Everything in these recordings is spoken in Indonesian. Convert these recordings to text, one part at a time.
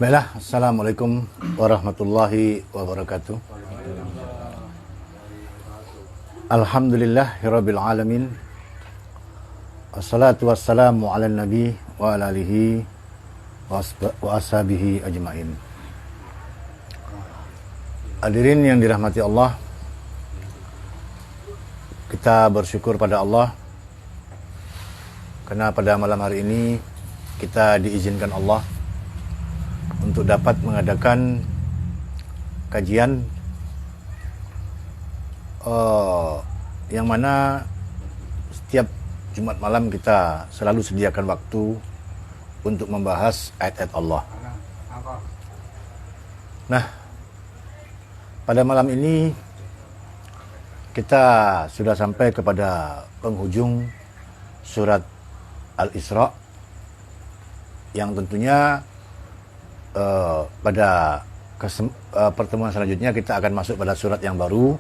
Baiklah, Assalamualaikum warahmatullahi wabarakatuh. Alhamdulillahirabbil alamin. Wassalatu wassalamu ala nabi wa ala alihi wa ashabihi ajmain. Hadirin yang dirahmati Allah, kita bersyukur pada Allah karena pada malam hari ini kita diizinkan Allah untuk dapat mengadakan kajian yang mana setiap Jumat malam kita selalu sediakan waktu untuk membahas ayat-ayat Allah. Nah, pada malam ini kita sudah sampai kepada penghujung surat Al-Isra yang tentunya pada pertemuan selanjutnya kita akan masuk pada surat yang baru,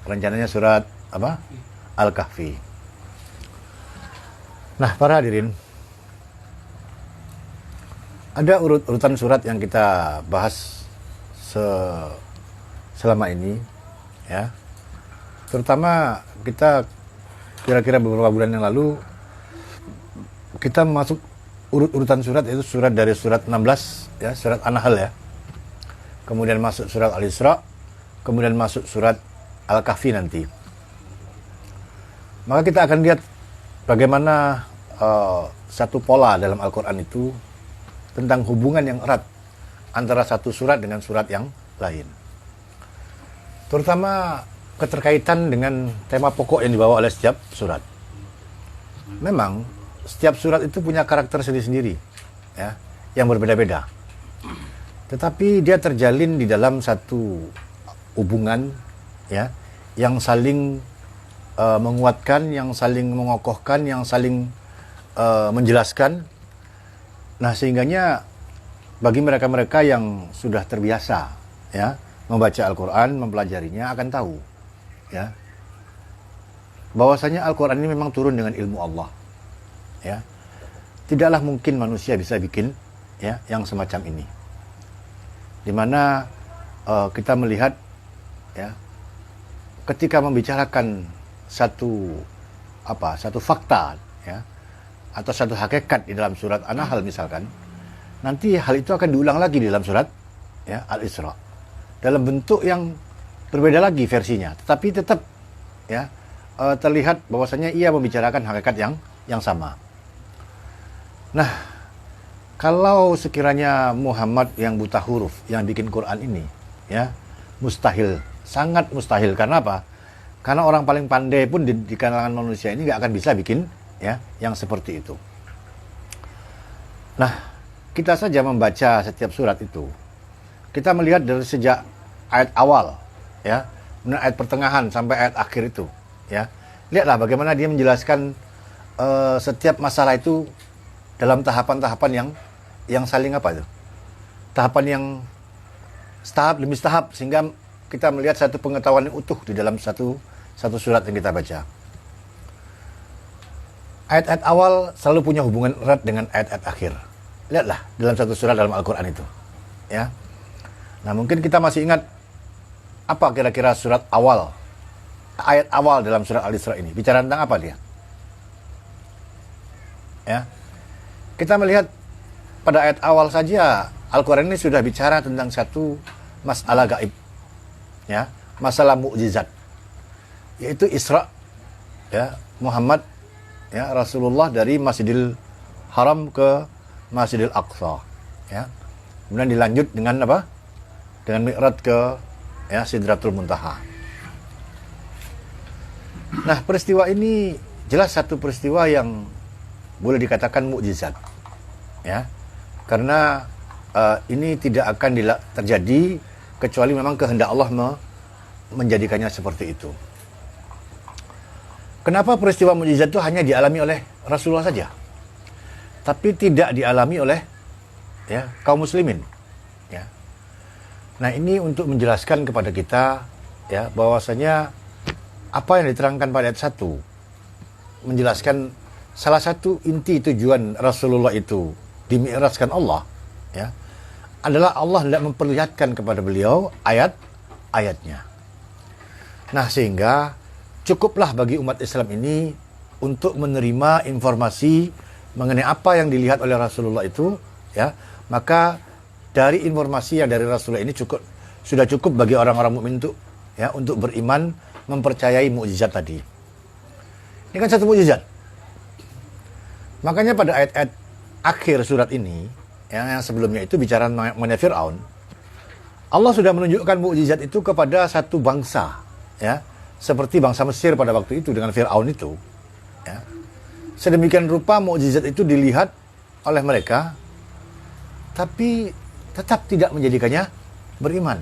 rencananya surat apa? Al-Kahfi. Nah, para hadirin, ada urutan surat yang kita bahas selama ini, ya. Terutama kita kira-kira beberapa bulan yang lalu kita masuk urutan surat, itu surat dari surat 16 ya, surat An-Nahl ya. Kemudian masuk surat Al-Isra, kemudian masuk surat Al-Kahfi nanti. Maka kita akan lihat bagaimana satu pola dalam Al-Qur'an itu tentang hubungan yang erat antara satu surat dengan surat yang lain. Terutama keterkaitan dengan tema pokok yang dibawa oleh setiap surat. Memang setiap surat itu punya karakter sendiri-sendiri, ya, yang berbeda-beda. Tetapi dia terjalin di dalam satu hubungan, ya, yang saling menguatkan, yang saling mengokohkan, yang saling menjelaskan. Nah, sehingganya bagi mereka-mereka yang sudah terbiasa, ya, membaca Al-Quran, mempelajarinya akan tahu, ya, bahwasanya Al-Quran ini memang turun dengan ilmu Allah. Ya, tidaklah mungkin manusia bisa bikin ya yang semacam ini, dimana kita melihat ya ketika membicarakan satu fakta ya atau satu hakikat di dalam surat An-Nahl misalkan, nanti hal itu akan diulang lagi di dalam surat ya Al-Isra dalam bentuk yang berbeda lagi versinya, tetapi tetap ya terlihat bahwasanya ia membicarakan hakikat yang sama. Nah, kalau sekiranya Muhammad yang buta huruf yang bikin Quran ini, ya, mustahil, sangat mustahil. Karena apa? Karena orang paling pandai pun di kalangan manusia ini nggak akan bisa bikin, ya, yang seperti itu. Nah, kita saja membaca setiap surat itu, kita melihat dari sejak ayat awal, ya, kemudian ayat pertengahan sampai ayat akhir itu, ya. Lihatlah bagaimana dia menjelaskan setiap masalah itu dalam tahapan-tahapan yang saling apa itu? Tahapan yang tahap demi tahap, sehingga kita melihat satu pengetahuan yang utuh di dalam satu surat yang kita baca. Ayat-ayat awal selalu punya hubungan erat dengan ayat-ayat akhir. Lihatlah dalam satu surat dalam Al-Quran itu, ya. Nah, mungkin kita masih ingat apa kira-kira surat awal, ayat awal dalam surat Al-Isra ini bicara tentang apa dia? Ya. Kita melihat pada ayat awal saja Al-Quran ini sudah bicara tentang satu masalah gaib, ya, masalah mukjizat, yaitu Isra, ya, Muhammad, ya, Rasulullah dari Masjidil Haram ke Masjidil Aqsa, ya. Kemudian dilanjut dengan apa? Dengan Mi'raj ke ya Sidratul Muntaha. Nah, peristiwa ini jelas satu peristiwa yang boleh dikatakan mukjizat, ya, karena ini tidak akan terjadi kecuali memang kehendak Allah menjadikannya seperti itu. Kenapa peristiwa mukjizat itu hanya dialami oleh Rasulullah saja, tapi tidak dialami oleh ya kaum muslimin, ya. Nah, ini untuk menjelaskan kepada kita ya bahwasanya apa yang diterangkan pada ayat 1 menjelaskan salah satu inti tujuan Rasulullah itu dimi'rajkan Allah, ya, adalah Allah tidak memperlihatkan kepada beliau ayat-ayatnya. Nah, sehingga cukuplah bagi umat Islam ini untuk menerima informasi mengenai apa yang dilihat oleh Rasulullah itu, ya. Maka dari informasi yang dari Rasulullah ini sudah cukup bagi orang-orang mukmin untuk beriman, mempercayai mukjizat tadi. Ini kan satu mukjizat. Makanya pada ayat-ayat akhir surat ini, yang sebelumnya itu bicara mengenai Fir'aun, Allah sudah menunjukkan mukjizat itu kepada satu bangsa, ya, seperti bangsa Mesir pada waktu itu dengan Fir'aun itu, ya. Sedemikian rupa mukjizat itu dilihat oleh mereka, tapi tetap tidak menjadikannya beriman,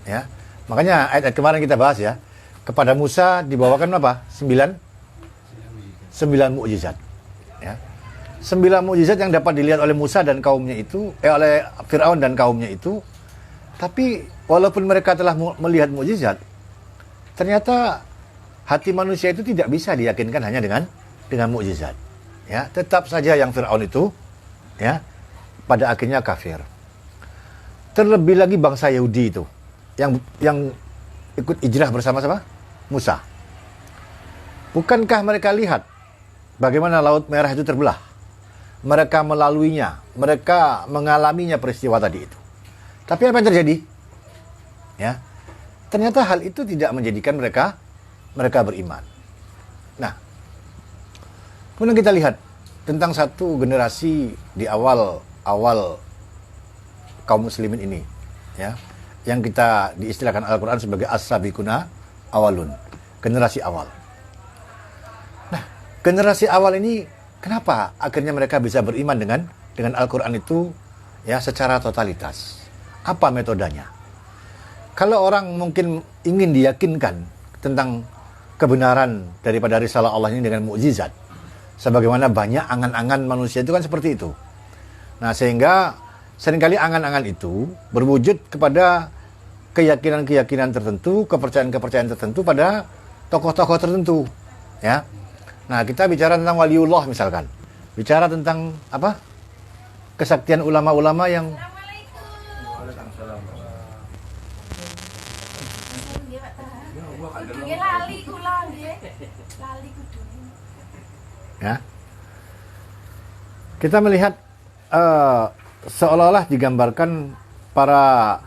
ya. Makanya ayat-ayat kemarin kita bahas, ya, kepada Musa dibawakan apa? 9 mukjizat, ya. 9 mukjizat yang dapat dilihat oleh Musa dan kaumnya itu, oleh Fir'aun dan kaumnya itu. Tapi walaupun mereka telah melihat mukjizat, ternyata hati manusia itu tidak bisa diyakinkan hanya dengan mukjizat. Ya, tetap saja yang Fir'aun itu, ya, pada akhirnya kafir. Terlebih lagi bangsa Yahudi itu yang ikut hijrah bersama-sama Musa. Bukankah mereka lihat bagaimana Laut Merah itu terbelah? Mereka melaluinya, mereka mengalaminya peristiwa tadi itu. Tapi apa yang terjadi? Ya, ternyata hal itu tidak menjadikan mereka beriman. Nah, kemudian kita lihat tentang satu generasi di awal kaum muslimin ini, ya, yang kita diistilahkan Al-Quran sebagai as-sabiquna awalun, generasi awal. Nah, generasi awal ini kenapa akhirnya mereka bisa beriman dengan Al-Quran itu, ya, secara totalitas? Apa metodenya? Kalau orang mungkin ingin diyakinkan tentang kebenaran daripada risalah Allah ini dengan mukjizat, sebagaimana banyak angan-angan manusia itu kan seperti itu. Nah, sehingga seringkali angan-angan itu berwujud kepada keyakinan-keyakinan tertentu, kepercayaan-kepercayaan tertentu pada tokoh-tokoh tertentu, ya. Nah, kita bicara tentang waliullah misalkan. Bicara tentang apa? Kesaktian ulama-ulama yang ya. Kita melihat seolah-olah digambarkan para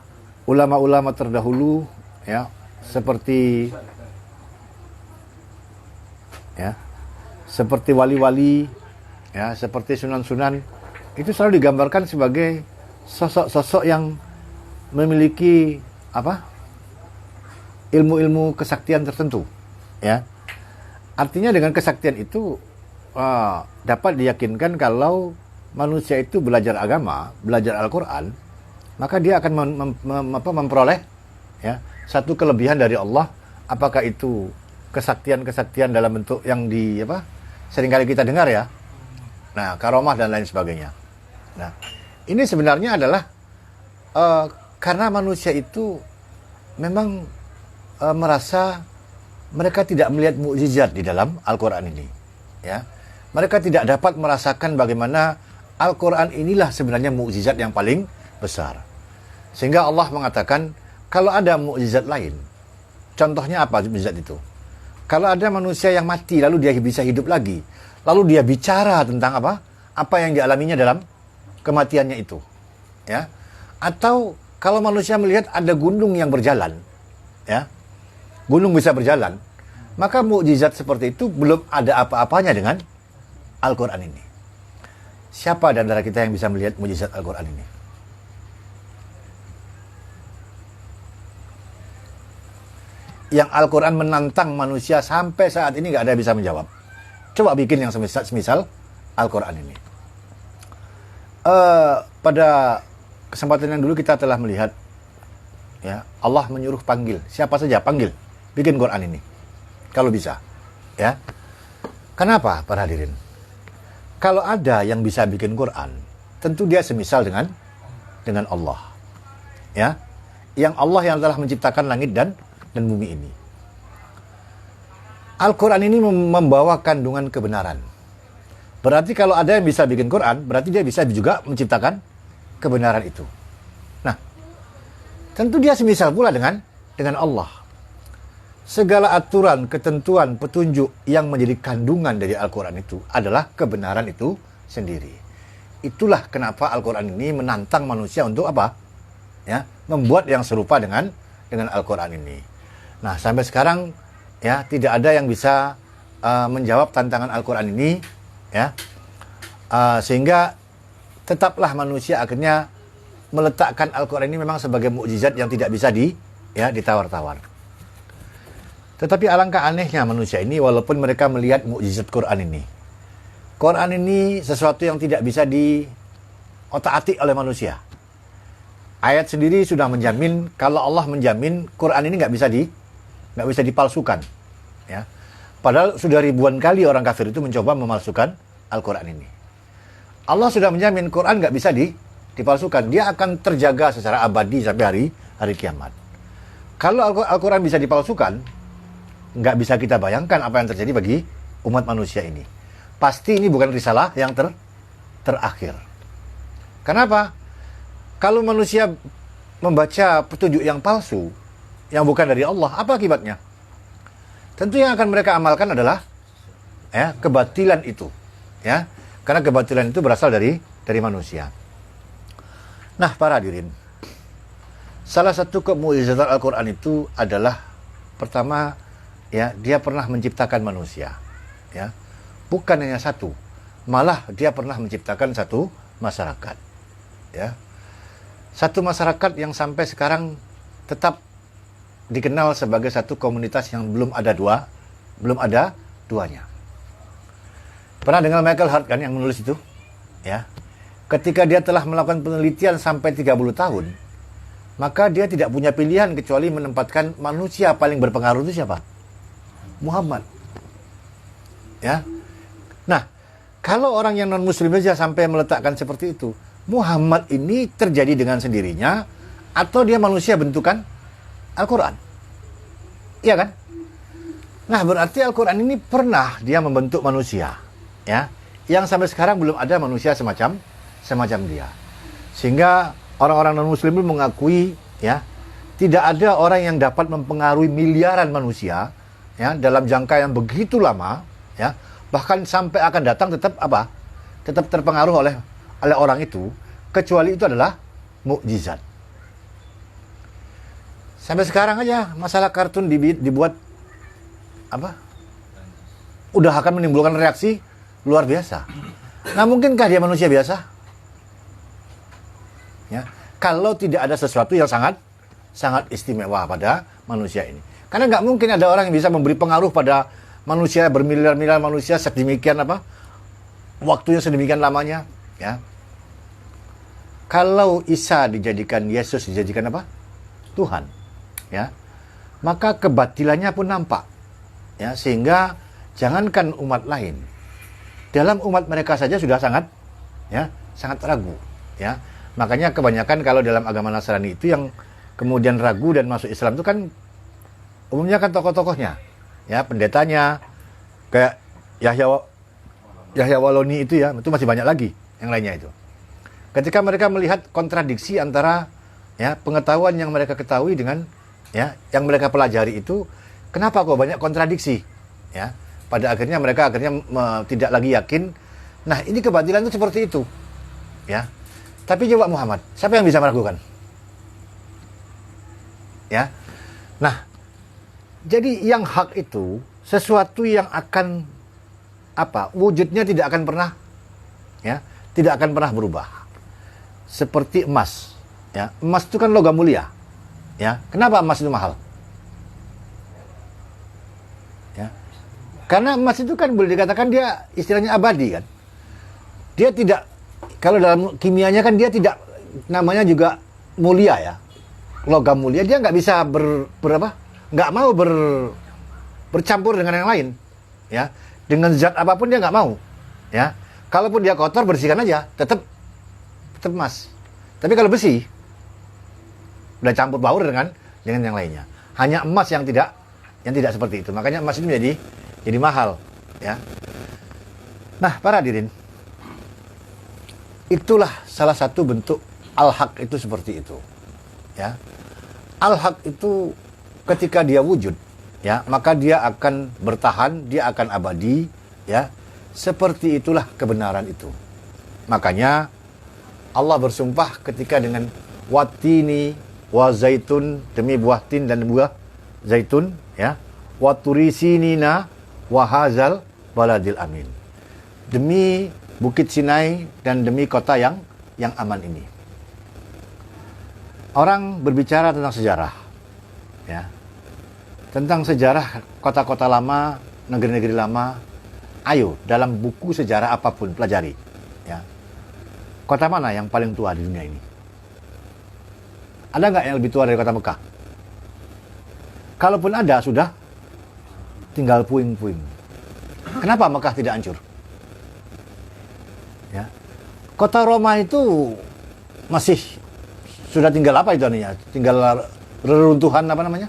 ulama-ulama terdahulu, ya, seperti wali-wali, ya, seperti sunan-sunan, itu selalu digambarkan sebagai sosok-sosok yang memiliki ilmu-ilmu kesaktian tertentu, ya. Artinya dengan kesaktian itu dapat diyakinkan kalau manusia itu belajar agama, belajar Al-Quran, maka dia akan memperoleh, ya, satu kelebihan dari Allah. Apakah itu kesaktian-kesaktian dalam bentuk yang seringkali kita dengar, ya. Nah, karomah dan lain sebagainya. Nah, ini sebenarnya adalah karena manusia itu memang merasa mereka tidak melihat mukjizat di dalam Al-Quran ini, ya. Mereka tidak dapat merasakan bagaimana Al-Quran inilah sebenarnya mukjizat yang paling besar. Sehingga Allah mengatakan, kalau ada mukjizat lain, contohnya apa mukjizat itu? Kalau ada manusia yang mati, lalu dia bisa hidup lagi, lalu dia bicara tentang apa yang dialaminya dalam kematiannya itu, ya. Atau kalau manusia melihat ada gunung yang berjalan, ya, gunung bisa berjalan, maka mukjizat seperti itu belum ada apa-apanya dengan Al-Quran ini. Siapa di antara kita yang bisa melihat mukjizat Al-Quran ini? Yang Al-Quran menantang manusia sampai saat ini nggak ada yang bisa menjawab. Coba bikin yang semisal Al-Quran ini. Pada kesempatan yang dulu kita telah melihat, ya, Allah menyuruh panggil siapa saja, panggil, bikin Quran ini kalau bisa, ya. Kenapa, para hadirin? Kalau ada yang bisa bikin Quran, tentu dia semisal dengan Allah, ya, yang Allah yang telah menciptakan langit dan bumi ini. Al-Quran ini membawa kandungan kebenaran. Berarti kalau ada yang bisa bikin Quran, berarti dia bisa juga menciptakan kebenaran itu. tentu dia semisal pula dengan Allah. Segala aturan, ketentuan, petunjuk yang menjadi kandungan dari Al-Quran itu adalah kebenaran itu sendiri. Itulah kenapa Al-Quran ini menantang manusia untuk apa? Ya, membuat yang serupa dengan Al-Quran ini. Nah, sampai sekarang ya tidak ada yang bisa menjawab tantangan Al-Quran ini, ya, sehingga tetaplah manusia akhirnya meletakkan Al-Quran ini memang sebagai mukjizat yang tidak bisa ditawar-tawar. Tetapi alangkah anehnya manusia ini, walaupun mereka melihat mukjizat Quran ini. Quran ini sesuatu yang tidak bisa diotak-atik oleh manusia. Ayat sendiri sudah menjamin, kalau Allah menjamin Quran ini nggak bisa dipalsukan. Ya. Padahal sudah ribuan kali orang kafir itu mencoba memalsukan Al-Quran ini. Allah sudah menjamin Quran nggak bisa dipalsukan. Dia akan terjaga secara abadi sampai hari kiamat. Kalau Al-Quran bisa dipalsukan, nggak bisa kita bayangkan apa yang terjadi bagi umat manusia ini. Pasti ini bukan risalah yang terakhir. Kenapa? Kalau manusia membaca petunjuk yang palsu, yang bukan dari Allah, apa akibatnya? Tentu yang akan mereka amalkan adalah kebatilan itu. Ya, karena kebatilan itu berasal dari manusia. Nah, para hadirin, salah satu kemukjizatan Al-Quran itu adalah pertama, ya, dia pernah menciptakan manusia, ya, bukan hanya satu, malah dia pernah menciptakan satu masyarakat, ya, satu masyarakat yang sampai sekarang tetap dikenal sebagai satu komunitas yang belum ada duanya. Pernah dengar Michael Hart kan yang menulis itu, ya, ketika dia telah melakukan penelitian sampai 30 tahun, maka dia tidak punya pilihan kecuali menempatkan manusia paling berpengaruh itu siapa? Muhammad. Ya. Nah, kalau orang yang non-muslim saja sampai meletakkan seperti itu, Muhammad ini terjadi dengan sendirinya atau dia manusia bentukan Al-Quran? Iya kan? Nah, berarti Al-Quran ini pernah dia membentuk manusia, ya, yang sampai sekarang belum ada manusia semacam dia. Sehingga orang-orang non-muslim pun mengakui, ya, tidak ada orang yang dapat mempengaruhi miliaran manusia, ya, dalam jangka yang begitu lama, ya, bahkan sampai akan datang tetap terpengaruh oleh orang itu, kecuali itu adalah mukjizat. Sampai sekarang aja masalah kartun dibuat udah akan menimbulkan reaksi luar biasa. Nah, mungkinkah dia manusia biasa? Ya, kalau tidak ada sesuatu yang sangat istimewa pada manusia ini. Karena nggak mungkin ada orang yang bisa memberi pengaruh pada manusia, bermiliar-miliar manusia sedemikian waktunya sedemikian lamanya, ya. Kalau Isa dijadikan, Yesus dijadikan Tuhan, ya, maka kebatilannya pun nampak, ya, sehingga jangankan umat lain, dalam umat mereka saja sudah sangat ragu, ya. Makanya kebanyakan kalau dalam agama Nasrani itu yang kemudian ragu dan masuk Islam itu kan umumnya kan tokoh-tokohnya, ya, pendetanya, kayak Yahya Waloni itu, ya, itu masih banyak lagi yang lainnya itu. Ketika mereka melihat kontradiksi antara, ya, pengetahuan yang mereka ketahui dengan, ya, yang mereka pelajari itu, kenapa kok banyak kontradiksi, ya? Pada akhirnya mereka tidak lagi yakin. Nah, ini kebatilan itu seperti itu, ya. Tapi coba Muhammad, siapa yang bisa meragukan? Ya. Nah, jadi yang hak itu sesuatu yang akan wujudnya tidak akan pernah berubah. Seperti emas, ya. Emas itu kan logam mulia, ya. Kenapa emas itu mahal? Ya. Karena emas itu kan boleh dikatakan dia istilahnya abadi kan. Dia tidak, kalau dalam kimianya kan dia tidak, namanya juga mulia, ya. Logam mulia, dia nggak bisa nggak mau bercampur dengan yang lain, ya, dengan zat apapun dia nggak mau, ya. Kalaupun dia kotor, bersihkan aja, tetap emas. Tapi kalau besi udah campur baur dengan yang lainnya. Hanya emas yang tidak seperti itu. Makanya emas ini jadi mahal, ya. Nah, para hadirin, itulah salah satu bentuk al-haq itu seperti itu, ya. Al-haq itu ketika dia wujud, ya, maka dia akan bertahan, dia akan abadi, ya. Seperti itulah kebenaran itu. Makanya Allah bersumpah ketika dengan watini wa zaitun, demi buah tin dan buah zaitun, ya. Waturisinina wa hazal baladil amin. Demi Bukit Sinai dan demi kota yang aman ini. Orang berbicara tentang sejarah, ya, tentang sejarah kota-kota lama, negeri-negeri lama. Ayo, dalam buku sejarah apapun pelajari, ya. Kota mana yang paling tua di dunia ini? Ada nggak yang lebih tua dari kota Mekah? Kalaupun ada, sudah tinggal puing-puing. Kenapa Mekah tidak hancur? Ya. Kota Roma itu masih sudah tinggal apa itu artinya? Tinggal reruntuhan apa namanya?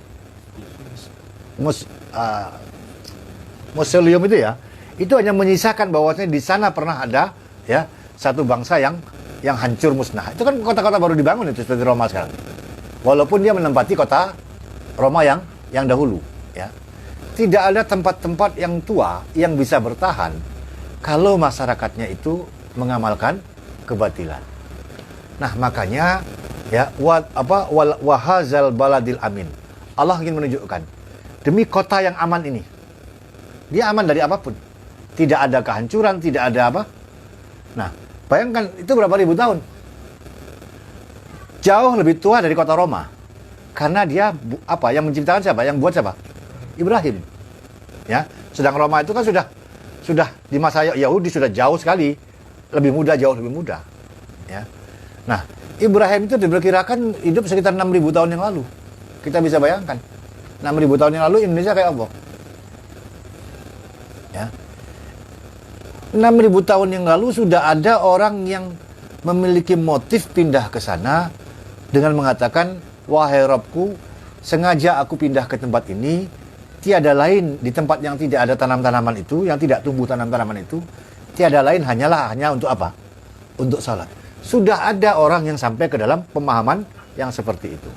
Mausoleum itu ya. Itu hanya menyisakan bahwasanya di sana pernah ada, ya, satu bangsa yang hancur musnah. Itu kan kota-kota baru dibangun itu seperti Roma sekarang. Walaupun dia menempati kota Roma yang dahulu, ya. Tidak ada tempat-tempat yang tua yang bisa bertahan kalau masyarakatnya itu mengamalkan kebatilan. Nah, makanya ya wahazal baladil amin. Allah ingin menunjukkan demi kota yang aman ini. Dia aman dari apapun. Tidak ada kehancuran, tidak ada apa. Nah, bayangkan itu berapa ribu tahun. Jauh lebih tua dari kota Roma. Karena dia yang menciptakan siapa? Yang buat siapa? Ibrahim. Ya, sedang Roma itu kan sudah di masa Yahudi sudah jauh sekali, jauh lebih muda. Ya. Nah, Ibrahim itu diperkirakan hidup sekitar 6.000 tahun yang lalu. Kita bisa bayangkan 6.000 tahun yang lalu Indonesia kayak apa? Ya. 6.000 tahun yang lalu sudah ada orang yang memiliki motif pindah ke sana dengan mengatakan, wahai Rabbku, sengaja aku pindah ke tempat ini, tiada lain di tempat yang tidak ada tanam-tanaman itu, yang tidak tumbuh tanam-tanaman itu, tiada lain hanya untuk apa? Untuk salat. Sudah ada orang yang sampai ke dalam pemahaman yang seperti itu.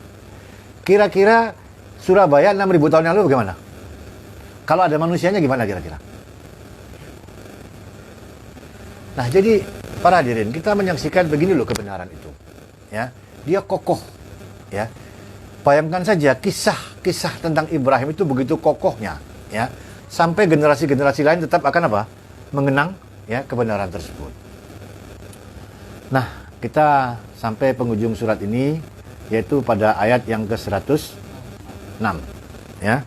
Kira-kira Surabaya 6.000 tahun yang lalu bagaimana? Kalau ada manusianya gimana kira-kira? Nah, jadi para hadirin, kita menyaksikan begini loh kebenaran itu. Ya, dia kokoh. Ya, bayangkan saja kisah tentang Ibrahim itu begitu kokohnya. Ya, sampai generasi-generasi lain tetap akan apa? Mengenang ya kebenaran tersebut. Nah, kita sampai penghujung surat ini, yaitu pada ayat yang ke-106. Ya.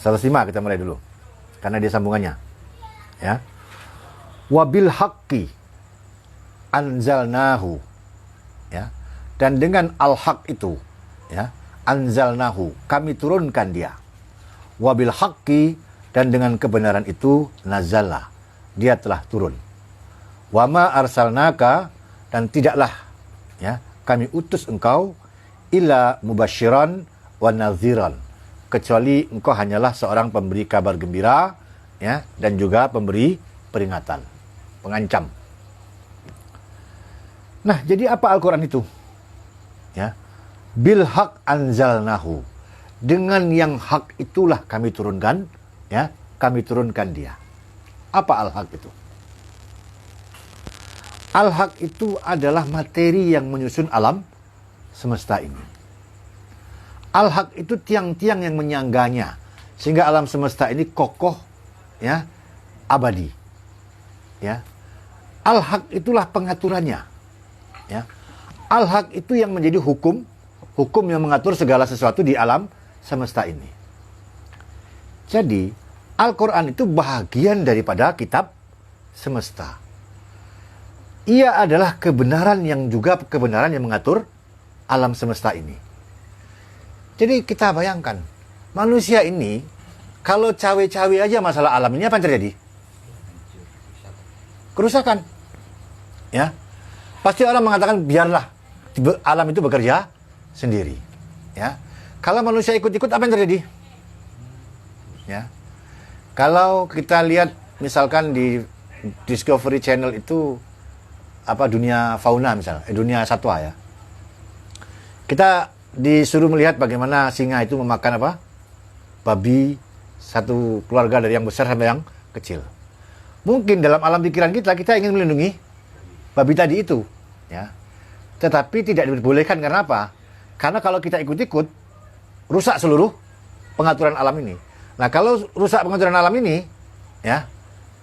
105 kita mulai dulu. Karena dia sambungannya. Ya. Wabil haqqi anzalnahu. Ya. Dan dengan al-haq itu, ya, anzalnahu, kami turunkan dia. Wabil haqqi, dan dengan kebenaran itu nazala, dia telah turun. Wama arsalnaka, dan tidaklah ya kami utus engkau illa mubasyiran wa nadhiran, kecuali engkau hanyalah seorang pemberi kabar gembira ya dan juga pemberi peringatan, pengancam. Nah, jadi apa Al-Qur'an itu? Ya. Bil haq anzalnahu. Dengan yang hak itulah kami turunkan, ya, kami turunkan dia. Apa al-haq itu? Al-haq itu adalah materi yang menyusun alam semesta ini. Al-haq itu tiang-tiang yang menyangganya sehingga alam semesta ini kokoh, ya, abadi. Ya. Al-haq itulah pengaturannya. Ya. Al-haq itu yang menjadi hukum yang mengatur segala sesuatu di alam semesta ini. Jadi, Al-Quran itu bahagian daripada kitab semesta. Ia adalah kebenaran yang juga kebenaran yang mengatur alam semesta ini. Jadi kita bayangkan, manusia ini kalau cawe-cawe aja masalah alam ini apa yang terjadi? Kerusakan. Ya. Pasti orang mengatakan biarlah alam itu bekerja sendiri. Ya. Kalau manusia ikut-ikut apa yang terjadi? Ya. Kalau kita lihat misalkan di Discovery Channel itu apa dunia fauna misalnya, dunia satwa ya. Kita disuruh melihat bagaimana singa itu memakan apa? Babi, satu keluarga dari yang besar sampai yang kecil. Mungkin dalam alam pikiran kita ingin melindungi babi tadi itu, ya. Tetapi tidak diperbolehkan karena apa? Karena kalau kita ikut-ikut, rusak seluruh pengaturan alam ini. Nah, kalau rusak pengaturan alam ini, ya,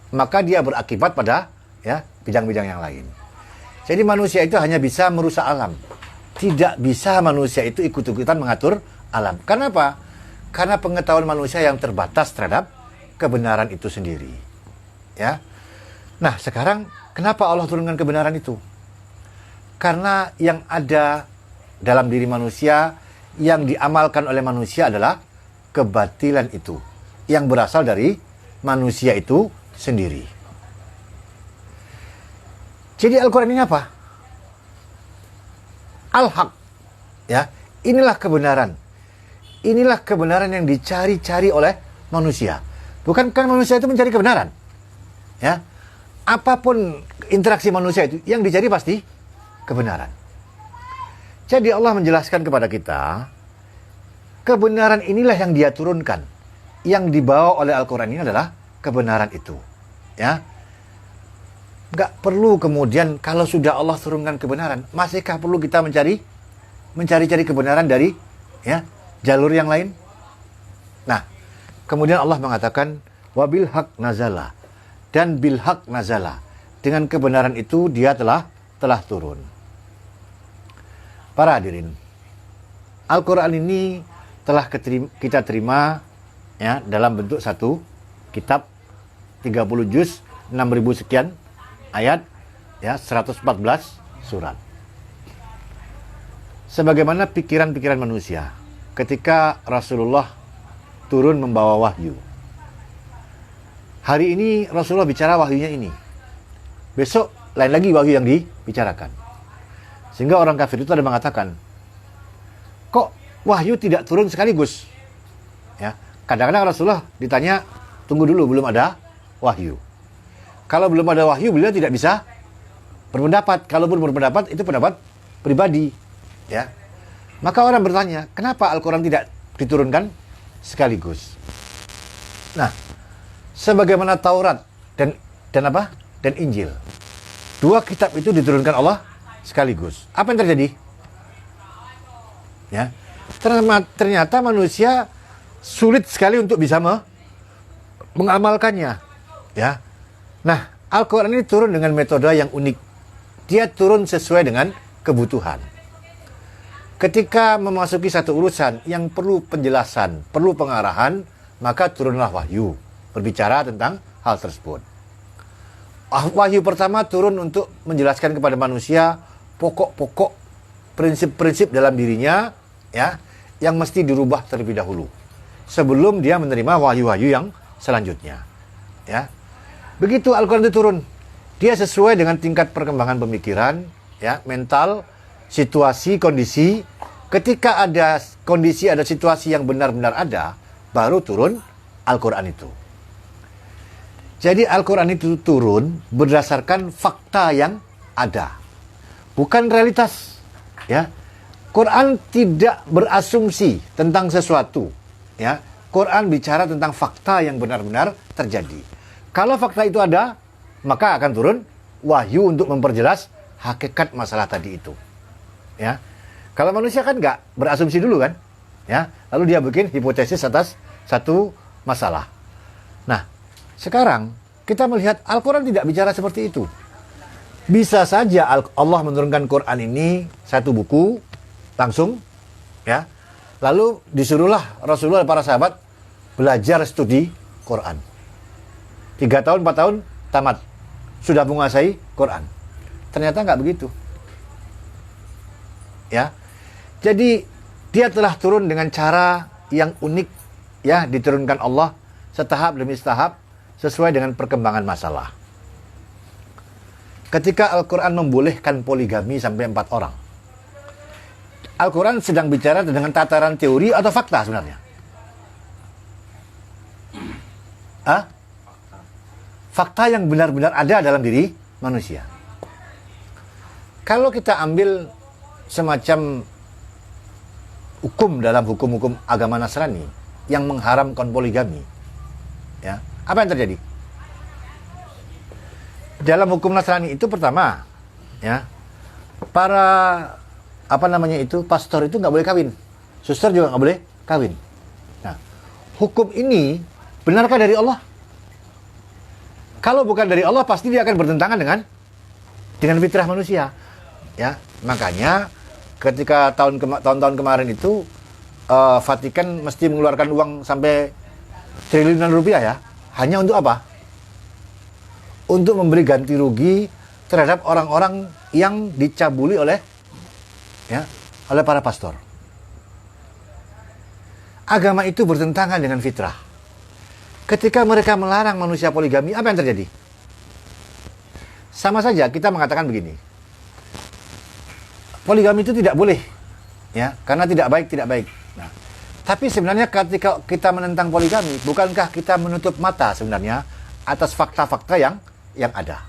maka dia berakibat pada ya bidang-bidang yang lain. Jadi manusia itu hanya bisa merusak alam. Tidak bisa manusia itu ikut-ikutan mengatur alam. Kenapa? Karena pengetahuan manusia yang terbatas terhadap kebenaran itu sendiri. Ya. Nah, sekarang kenapa Allah turunkan kebenaran itu? Karena yang ada dalam diri manusia, yang diamalkan oleh manusia adalah kebatilan itu, yang berasal dari manusia itu sendiri. Jadi Al-Quran ini apa? Al-Haq. Ya, inilah kebenaran. Inilah kebenaran yang dicari-cari oleh manusia. Bukankah manusia itu mencari kebenaran? Ya, apapun interaksi manusia itu, yang dicari pasti kebenaran. Jadi Allah menjelaskan kepada kita, kebenaran inilah yang Dia turunkan. Yang dibawa oleh Al-Quran ini adalah kebenaran itu. Ya, nggak perlu kemudian kalau sudah Allah turunkan kebenaran, masihkah perlu kita mencari-cari kebenaran dari ya jalur yang lain? Nah, kemudian Allah mengatakan wabil haq nazala, dan bil haq nazala, dengan kebenaran itu Dia telah turun. Para hadirin, Al-Quran ini telah kita terima ya dalam bentuk satu kitab 30 juz 6.000 sekian ayat ya 114 surat. Sebagaimana pikiran-pikiran manusia ketika Rasulullah turun membawa wahyu. Hari ini Rasulullah bicara wahyunya ini. Besok lain lagi wahyu yang dibicarakan. Sehingga orang kafir itu ada mengatakan, kok wahyu tidak turun sekaligus? Ya, kadang-kadang Rasulullah ditanya, tunggu dulu belum ada wahyu. Kalau belum ada wahyu, beliau tidak bisa berpendapat. Kalaupun berpendapat, itu pendapat pribadi. Ya. Maka orang bertanya, kenapa Al-Quran tidak diturunkan sekaligus? Nah, sebagaimana Taurat dan Injil. Dua kitab itu diturunkan Allah sekaligus. Apa yang terjadi? Ya. Ternyata manusia sulit sekali untuk bisa mengamalkannya. Ya. Nah, Al-Quran ini turun dengan metode yang unik. Dia turun sesuai dengan kebutuhan. Ketika memasuki satu urusan yang perlu penjelasan, perlu pengarahan, maka turunlah wahyu berbicara tentang hal tersebut. Wahyu pertama turun untuk menjelaskan kepada manusia pokok-pokok prinsip-prinsip dalam dirinya ya, yang mesti dirubah terlebih dahulu sebelum dia menerima wahyu-wahyu yang selanjutnya. Ya. Begitu Al-Quran itu turun, dia sesuai dengan tingkat perkembangan pemikiran, ya, mental, situasi, kondisi. Ketika ada kondisi, ada situasi yang benar-benar ada, baru turun Al-Quran itu. Jadi Al-Quran itu turun berdasarkan fakta yang ada, bukan realitas. Ya, Quran tidak berasumsi tentang sesuatu. Ya, Quran bicara tentang fakta yang benar-benar terjadi. Kalau fakta itu ada, maka akan turun wahyu untuk memperjelas hakikat masalah tadi itu. Ya, kalau manusia kan nggak berasumsi dulu kan, ya, lalu dia bikin hipotesis atas satu masalah. Nah, sekarang kita melihat Al-Quran tidak bicara seperti itu. Bisa saja Allah menurunkan Quran ini satu buku langsung, ya, lalu disuruhlah Rasulullah dan para sahabat belajar studi Quran. 3 tahun, 4 tahun, tamat. Sudah menguasai Quran. Ternyata nggak begitu. Ya. Jadi, dia telah turun dengan cara yang unik. Ya, diturunkan Allah setahap demi setahap sesuai dengan perkembangan masalah. Ketika Al-Quran membolehkan poligami sampai 4 orang. Al-Quran sedang bicara dengan tataran teori atau fakta sebenarnya? Hah? Fakta yang benar-benar ada dalam diri manusia. Kalau kita ambil semacam hukum dalam hukum-hukum agama Nasrani yang mengharamkan poligami, ya, apa yang terjadi? Dalam hukum Nasrani itu pertama, ya, para pastor itu nggak boleh kawin, suster juga nggak boleh kawin. Nah, hukum ini benarkah dari Allah? Kalau bukan dari Allah, pasti dia akan bertentangan dengan fitrah manusia. Ya, makanya ketika tahun-tahun kemarin itu Vatikan mesti mengeluarkan uang sampai triliunan rupiah, ya, hanya untuk apa? Untuk memberi ganti rugi terhadap orang-orang yang dicabuli oleh para pastor. Agama itu bertentangan dengan fitrah. Ketika mereka melarang manusia poligami, apa yang terjadi? Sama saja kita mengatakan begini. Poligami itu tidak boleh, ya, karena tidak baik. Nah, tapi sebenarnya ketika kita menentang poligami, bukankah kita menutup mata sebenarnya atas fakta-fakta yang ada?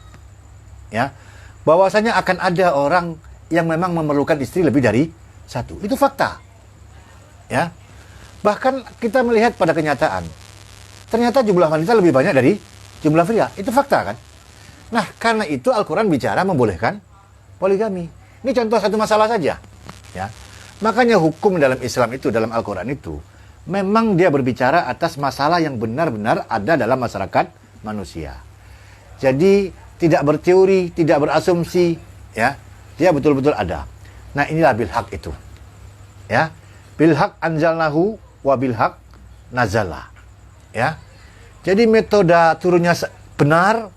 Ya, bahwasanya akan ada orang yang memang memerlukan istri lebih dari satu. Itu fakta. Ya. Bahkan kita melihat pada kenyataan, ternyata jumlah wanita lebih banyak dari jumlah pria. Itu fakta kan? Nah, karena itu Al-Quran bicara membolehkan poligami. Ini contoh satu masalah saja. Ya. Makanya hukum dalam Islam itu, dalam Al-Quran itu, memang dia berbicara atas masalah yang benar-benar ada dalam masyarakat manusia. Jadi, tidak berteori, tidak berasumsi, ya. Dia betul-betul ada. Nah, inilah bilhaq itu. Ya. Bilhaq anzalnahu wa bilhaq nazala. Ya, jadi metode turunnya benar,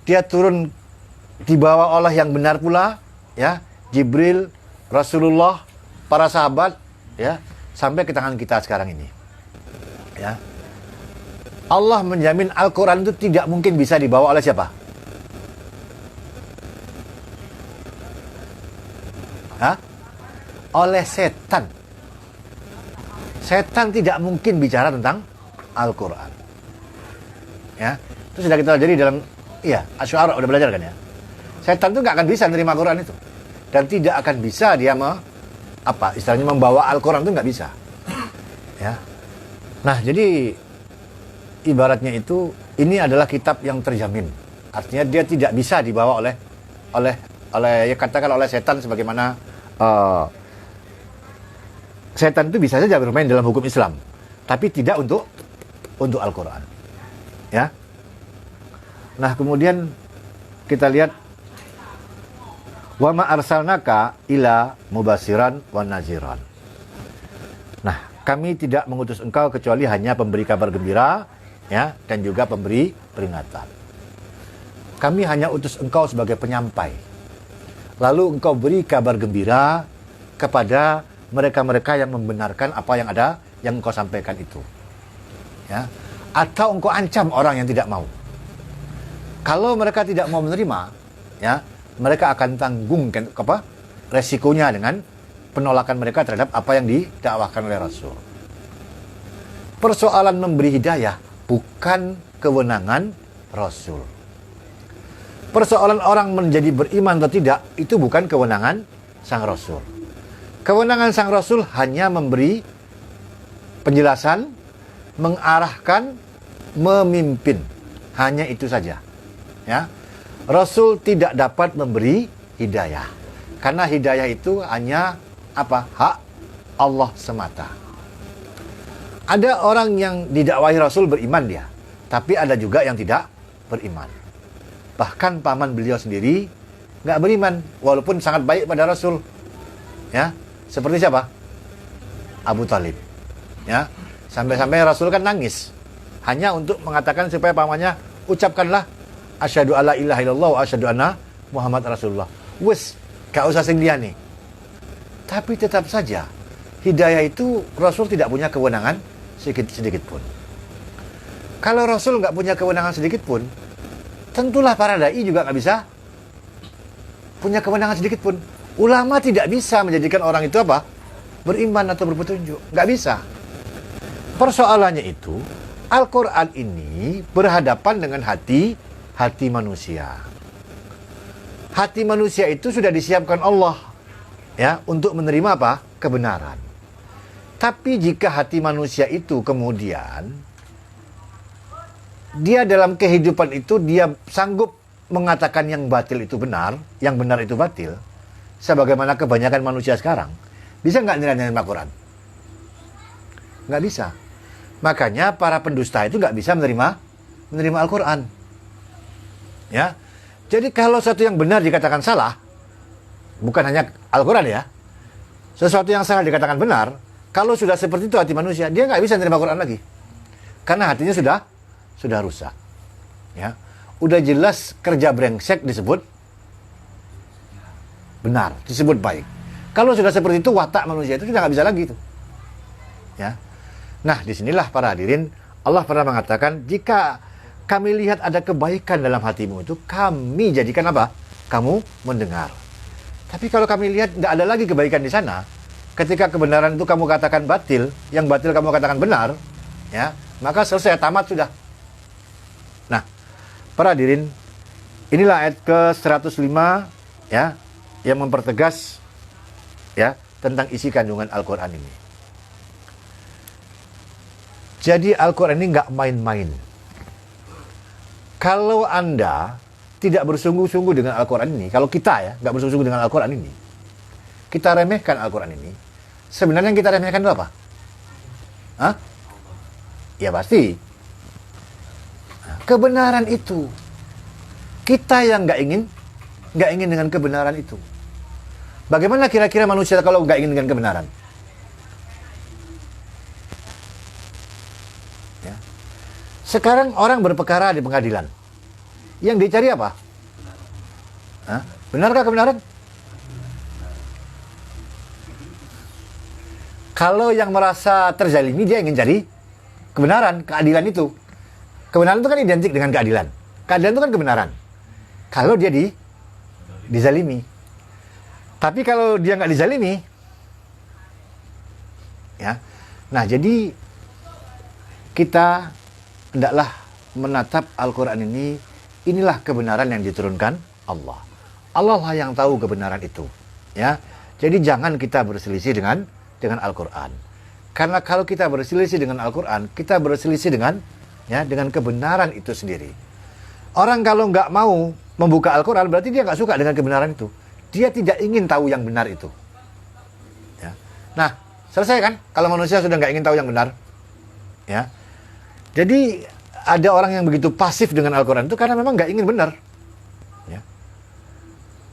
dia turun dibawa oleh yang benar pula, ya, Jibril, Rasulullah, para sahabat, ya, sampai ke tangan kita sekarang ini. Ya, Allah menjamin Al-Quran itu tidak mungkin bisa dibawa oleh siapa? Hah? Oleh setan. Setan tidak mungkin bicara tentang Al-Quran. Ya, itu sudah kita pelajari dalam Asy-Syu'ara, udah belajar kan ya. Setan itu nggak akan bisa menerima Quran itu, dan tidak akan bisa dia istilahnya membawa Al-Quran itu nggak bisa. Ya. Nah, jadi ibaratnya itu ini adalah kitab yang terjamin. Artinya dia tidak bisa dibawa oleh ya katakan oleh setan, sebagaimana setan itu bisa saja bermain dalam hukum Islam, tapi tidak untuk Al-Quran. Ya. Nah, kemudian kita lihat wa ma arsalnaka ila mubasyiran wa naziran. Nah, kami tidak mengutus engkau kecuali hanya pemberi kabar gembira, ya, dan juga pemberi peringatan. Kami hanya utus engkau sebagai penyampai. Lalu engkau beri kabar gembira kepada mereka-mereka yang membenarkan apa yang ada yang engkau sampaikan itu. Ya, atau engkau ancam orang yang tidak mau. Kalau mereka tidak mau menerima, ya, mereka akan tanggung resikonya dengan penolakan mereka terhadap apa yang didakwahkan oleh Rasul. Persoalan memberi hidayah bukan kewenangan Rasul. Persoalan orang menjadi beriman atau tidak itu bukan kewenangan sang Rasul. Kewenangan sang Rasul hanya memberi penjelasan, mengarahkan, memimpin. Hanya itu saja. Ya. Rasul tidak dapat memberi hidayah. Karena hidayah itu hanya hak Allah semata. Ada orang yang didakwahi Rasul beriman dia, tapi ada juga yang tidak beriman. Bahkan paman beliau sendiri nggak beriman, walaupun sangat baik pada Rasul. Ya, seperti siapa? Abu Talib. Ya, sampai-sampai Rasul kan nangis hanya untuk mengatakan supaya pamannya ucapkanlah asyhadu alla ilaha illallah wa asyhadu anna Muhammad Rasulullah. Wes, gak usah sing liyane. Tapi tetap saja hidayah itu Rasul tidak punya kewenangan sedikit pun. Kalau Rasul nggak punya kewenangan sedikit pun, tentulah para dai juga nggak bisa punya kewenangan sedikit pun. Ulama tidak bisa menjadikan orang itu beriman atau berpetunjuk, nggak bisa. Persoalannya itu Al-Quran ini berhadapan dengan hati manusia. Hati manusia itu sudah disiapkan Allah, ya, untuk menerima kebenaran. Tapi jika hati manusia itu kemudian dia dalam kehidupan itu dia sanggup mengatakan yang batil itu benar, yang benar itu batil, sebagaimana kebanyakan manusia sekarang, bisa nggak menerima Quran? Nggak bisa. Makanya para pendusta itu nggak bisa menerima Al-Quran. Ya, jadi kalau sesuatu yang benar dikatakan salah, bukan hanya Al-Quran ya, sesuatu yang salah dikatakan benar, kalau sudah seperti itu hati manusia, dia nggak bisa menerima Quran lagi, karena hatinya sudah rusak. Ya, udah jelas kerja brengsek disebut benar, disebut baik. Kalau sudah seperti itu watak manusia itu sudah nggak bisa lagi itu. Ya. Nah, disinilah para hadirin, Allah pernah mengatakan, jika kami lihat ada kebaikan dalam hatimu itu, kami jadikan apa? Kamu mendengar. Tapi kalau kami lihat nggak ada lagi kebaikan di sana, ketika kebenaran itu kamu katakan batil, yang batil kamu katakan benar, ya, maka selesai, tamat sudah. Nah, para hadirin, inilah ayat ke-105 ya, yang mempertegas ya tentang isi kandungan Al-Quran ini. Jadi Al-Quran ini nggak main-main. Kalau Anda tidak bersungguh-sungguh dengan Al-Quran ini, kalau kita ya nggak bersungguh-sungguh dengan Al-Quran ini, kita remehkan Al-Quran ini, sebenarnya yang kita remehkan itu apa? Hah? Ya pasti. Nah, kebenaran itu. Kita yang nggak ingin dengan kebenaran itu. Bagaimana kira-kira manusia kalau nggak ingin dengan kebenaran? Ya. Sekarang orang berperkara di pengadilan. Yang dicari apa? Hah? Benarkah kebenaran? Kalau yang merasa terzalimi, dia ingin cari kebenaran, keadilan itu. Kebenaran itu kan identik dengan keadilan. Keadilan itu kan kebenaran. Kalau dia dizalimi. Tapi kalau dia nggak dizalimi, ya. Nah, jadi kita hendaklah menatap Al-Quran ini. Inilah kebenaran yang diturunkan Allah. Allah lah yang tahu kebenaran itu, ya. Jadi jangan kita berselisih dengan Al-Quran. Karena kalau kita berselisih dengan Al-Quran, kita berselisih dengan kebenaran itu sendiri. Orang kalau nggak mau membuka Al-Quran, berarti dia nggak suka dengan kebenaran itu. Dia tidak ingin tahu yang benar itu. Ya. Nah, selesai kan? Kalau manusia sudah nggak ingin tahu yang benar. Ya. Jadi, ada orang yang begitu pasif dengan Al-Quran itu karena memang nggak ingin benar. Ya.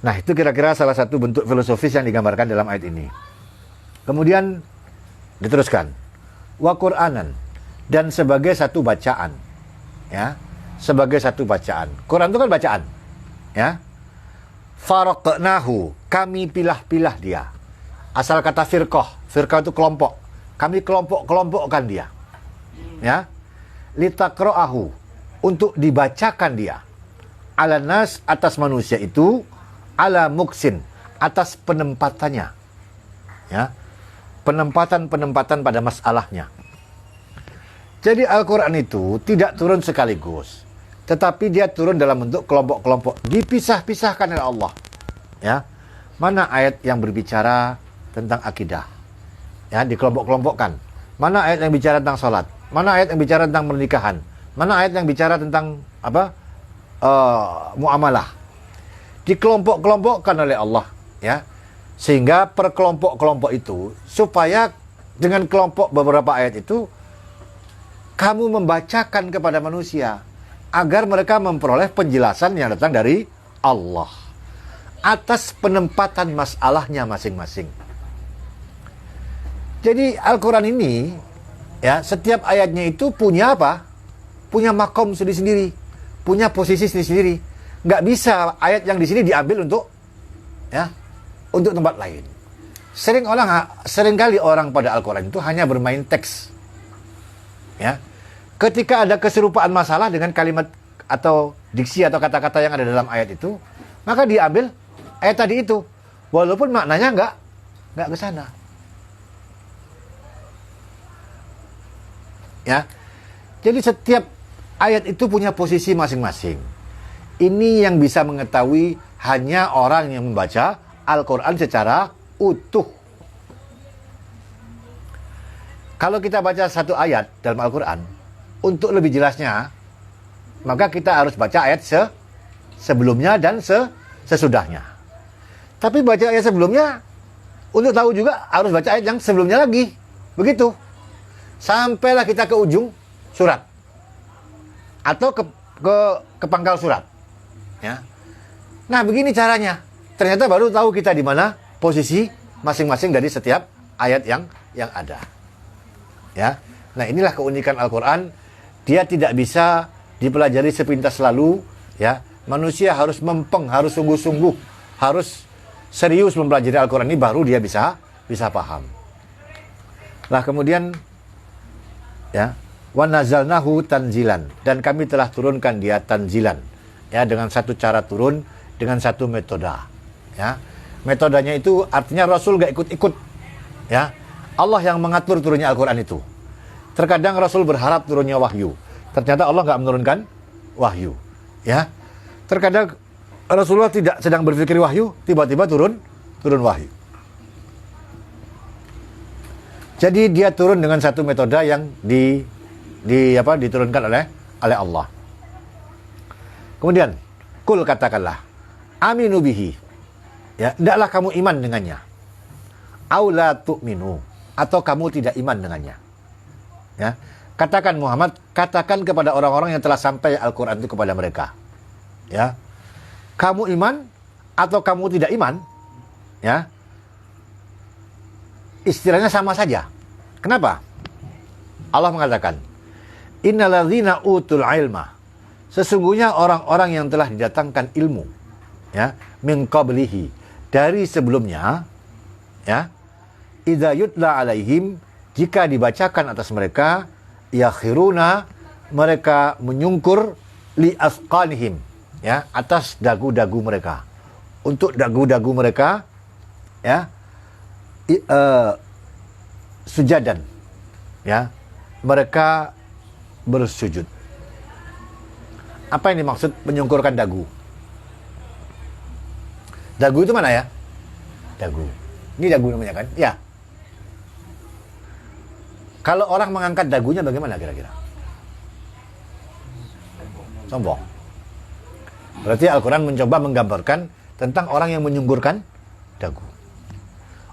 Nah, itu kira-kira salah satu bentuk filosofis yang digambarkan dalam ayat ini. Kemudian, diteruskan. Wa Qur'anan. Dan sebagai satu bacaan. Ya. Sebagai satu bacaan. Quran itu kan bacaan. Ya. Faraqnahu, kami pilah-pilah dia. Asal kata firqah itu kelompok. Kami kelompok-kelompokkan dia. Ya. Litaqra'ahu, untuk dibacakan dia. Ala nas, atas manusia itu, ala muksin, atas penempatannya. Ya. Penempatan-penempatan pada masalahnya. Jadi Al-Quran itu tidak turun sekaligus, tetapi dia turun dalam bentuk kelompok-kelompok, dipisah-pisahkan oleh Allah. Ya, mana ayat yang berbicara tentang akidah, ya, dikelompok-kelompokkan. Mana ayat yang bicara tentang salat, mana ayat yang bicara tentang pernikahan, mana ayat yang bicara tentang muamalah. Dikelompok-kelompokkan oleh Allah, ya, sehingga per kelompok-kelompok itu, supaya dengan kelompok beberapa ayat itu kamu membacakan kepada manusia, agar mereka memperoleh penjelasan yang datang dari Allah atas penempatan masalahnya masing-masing. Jadi Al-Quran ini, ya, setiap ayatnya itu punya apa? Punya makom sendiri-sendiri, punya posisi sendiri-sendiri. Nggak bisa ayat yang di sini diambil untuk tempat lain. Seringkali orang pada Al-Quran itu hanya bermain teks. Ya. Ketika ada keserupaan masalah dengan kalimat atau diksi atau kata-kata yang ada dalam ayat itu, maka diambil ayat tadi itu, walaupun maknanya nggak ke sana. Ya. Jadi setiap ayat itu punya posisi masing-masing. Ini yang bisa mengetahui hanya orang yang membaca Al-Quran secara utuh. Kalau kita baca satu ayat dalam Al-Quran, untuk lebih jelasnya, maka kita harus baca ayat sebelumnya dan sesudahnya. Tapi baca ayat sebelumnya, untuk tahu juga harus baca ayat yang sebelumnya lagi. Begitu. Sampailah kita ke ujung surat. Atau ke pangkal surat. Ya. Nah, begini caranya. Ternyata baru tahu kita di mana posisi masing-masing dari setiap ayat yang ada. Ya. Nah, inilah keunikan Al-Quran. Dia tidak bisa dipelajari sepintas lalu, ya. Manusia harus mempeng, harus sungguh-sungguh, harus serius mempelajari Al-Quran ini, baru dia bisa paham. Lah kemudian, ya, wa nazalnahu tanzilan, dan kami telah turunkan dia tanzilan, ya, dengan satu cara turun, dengan satu metode, ya. Metodenya itu artinya Rasul gak ikut-ikut, ya. Allah yang mengatur turunnya Al-Quran itu. Terkadang Rasul berharap turunnya wahyu, ternyata Allah gak menurunkan wahyu, ya. Terkadang Rasulullah tidak sedang berpikir wahyu, tiba-tiba turun wahyu. Jadi dia turun dengan satu metode yang diturunkan oleh Allah. Kemudian, kul katakanlah, aminu bihi, ya, hendaklah kamu iman dengannya. Aula tu'minu, atau kamu tidak iman dengannya. Ya, katakan Muhammad, katakan kepada orang-orang yang telah sampai Al-Quran itu kepada mereka. Ya, kamu iman atau kamu tidak iman, ya, istilahnya sama saja. Kenapa? Allah mengatakan, innalladzina utul ilma, sesungguhnya orang-orang yang telah didatangkan ilmu, ya, min qablihi, dari sebelumnya, ya, idza yutla alaihim, jika dibacakan atas mereka, yakhiruna, mereka menyungkur, li asqanihim, ya, atas dagu-dagu mereka. Untuk dagu-dagu mereka, ya, sujadan, ya, mereka bersujud. Apa yang dimaksud menyungkurkan dagu? Dagu itu mana, ya? Dagu. Ini dagu namanya kan? Ya. Kalau orang mengangkat dagunya bagaimana kira-kira? Sombong. Berarti Al-Quran mencoba menggambarkan tentang orang yang menyungkurkan dagu.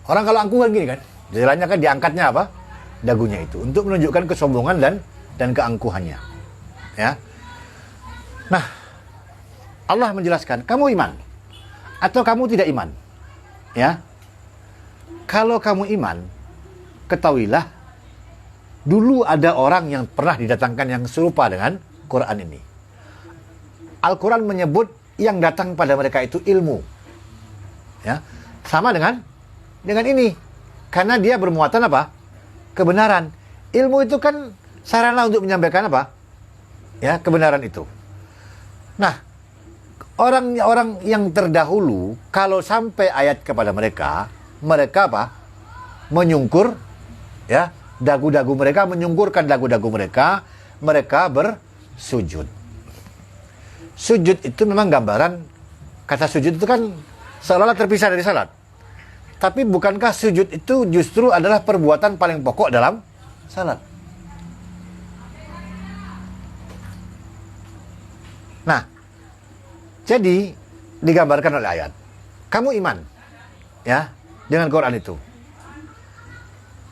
Orang kalau angkuhan gini kan, jalannya kan diangkatnya apa? Dagunya itu, untuk menunjukkan kesombongan dan keangkuhannya. Ya. Nah, Allah menjelaskan, kamu iman atau kamu tidak iman? Ya. Kalau kamu iman, ketahuilah dulu ada orang yang pernah didatangkan yang serupa dengan Quran ini. Al-Quran menyebut yang datang pada mereka itu ilmu, ya, sama dengan ini, karena dia bermuatan apa? Kebenaran. Ilmu itu kan sarana untuk menyampaikan apa? Ya, kebenaran itu. Nah, orang-orang yang terdahulu, kalau sampai ayat kepada mereka apa? Menyungkur, ya, dagu-dagu mereka, menyungkurkan dagu-dagu mereka, mereka bersujud. Sujud itu memang gambaran, kata sujud itu kan seolah-olah terpisah dari salat. Tapi bukankah sujud itu justru adalah perbuatan paling pokok dalam salat? Nah, jadi digambarkan oleh ayat. Kamu iman, ya, dengan Quran itu.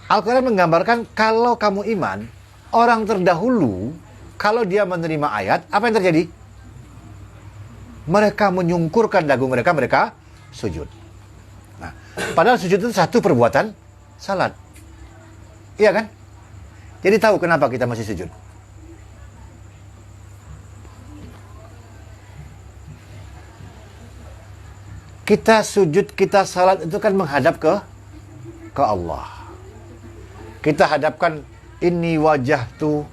Al-Quran menggambarkan kalau kamu iman, orang terdahulu, kalau dia menerima ayat, apa yang terjadi? Mereka menyungkurkan dagu mereka, mereka sujud. Nah, padahal sujud itu satu perbuatan salat. Iya kan? Jadi tahu kenapa kita masih sujud. Kita sujud, kita salat itu kan menghadap ke Allah. Kita hadapkan ini wajahtu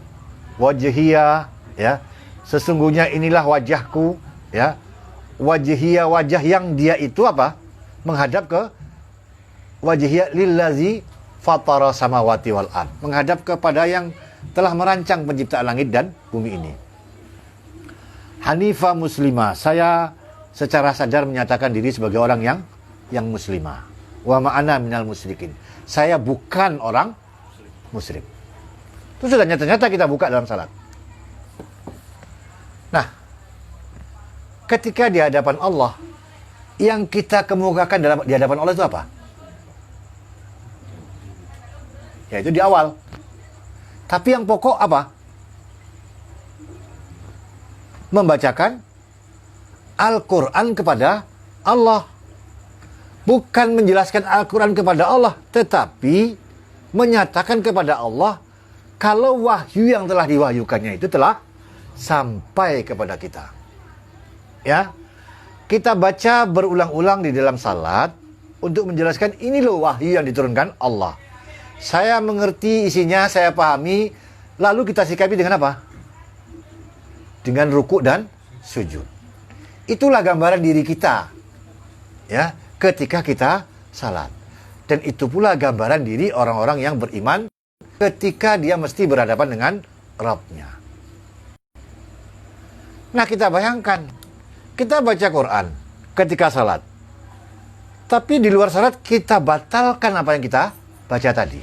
wajhiya, ya. Sesungguhnya inilah wajahku, ya. Wajhiya, wajah yang dia itu apa? Menghadap ke wajhiya lillazi fatara samawati wal ard. Menghadap kepada yang telah merancang penciptaan langit dan bumi ini. Hanifah muslimah. Saya secara sadar menyatakan diri sebagai orang yang muslimah. Wa ma'ana minal musyrikin. Saya bukan orang musyrik. Itu sudah nyata-nyata kita buka dalam salat. Nah, ketika di hadapan Allah, yang kita kemukakan di hadapan Allah itu apa? Yaitu di awal. Tapi yang pokok apa? Membacakan Al-Quran kepada Allah. Bukan menjelaskan Al-Quran kepada Allah, tetapi menyatakan kepada Allah kalau wahyu yang telah diwahyukannya itu telah sampai kepada kita. Ya, kita baca berulang-ulang di dalam salat untuk menjelaskan ini loh wahyu yang diturunkan Allah. Saya mengerti isinya, saya pahami, lalu kita sikapi dengan apa? Dengan ruku dan sujud. Itulah gambaran diri kita, ya, ketika kita salat. Dan itu pula gambaran diri orang-orang yang beriman ketika dia mesti berhadapan dengan Rabb-nya. Nah, kita bayangkan, kita baca Quran ketika salat. Tapi di luar salat kita batalkan apa yang kita baca tadi.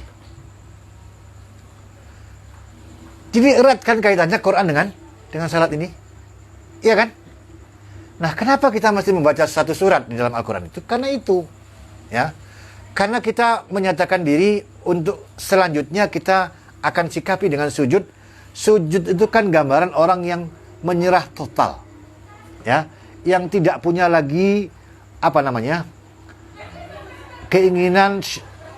Jadi erat kan kaitannya Quran dengan salat ini? Iya kan? Nah, kenapa kita mesti membaca satu surat di dalam Al-Quran itu? Karena itu, ya. Karena kita menyatakan diri untuk selanjutnya kita akan sikapi dengan sujud. Sujud itu kan gambaran orang yang menyerah total, ya, yang tidak punya lagi keinginan,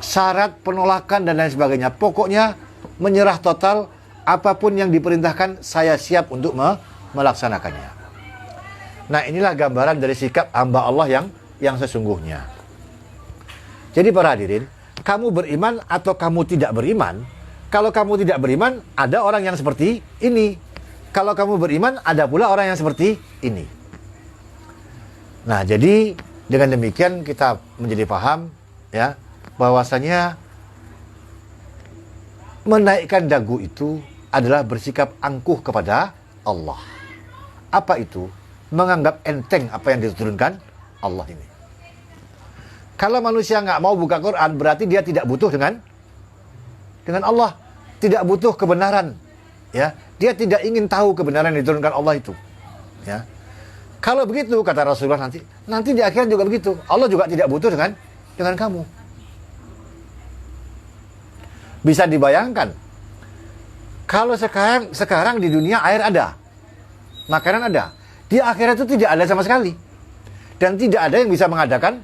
syarat, penolakan dan lain sebagainya. Pokoknya menyerah total, apapun yang diperintahkan saya siap untuk melaksanakannya. Nah, inilah gambaran dari sikap hamba Allah yang sesungguhnya. Jadi para hadirin, kamu beriman atau kamu tidak beriman, kalau kamu tidak beriman, ada orang yang seperti ini. Kalau kamu beriman, ada pula orang yang seperti ini. Nah, jadi dengan demikian kita menjadi paham, ya, bahwasanya menaikkan dagu itu adalah bersikap angkuh kepada Allah. Apa itu? Menganggap enteng apa yang diturunkan Allah ini. Kalau manusia nggak mau buka Quran, berarti dia tidak butuh dengan Allah, tidak butuh kebenaran, ya. Dia tidak ingin tahu kebenaran yang diturunkan Allah itu, ya. Kalau begitu kata Rasulullah, nanti di akhirat juga begitu. Allah juga tidak butuh dengan kamu. Bisa dibayangkan, kalau sekarang di dunia air ada, makanan ada, di akhirat itu tidak ada sama sekali, dan tidak ada yang bisa mengadakan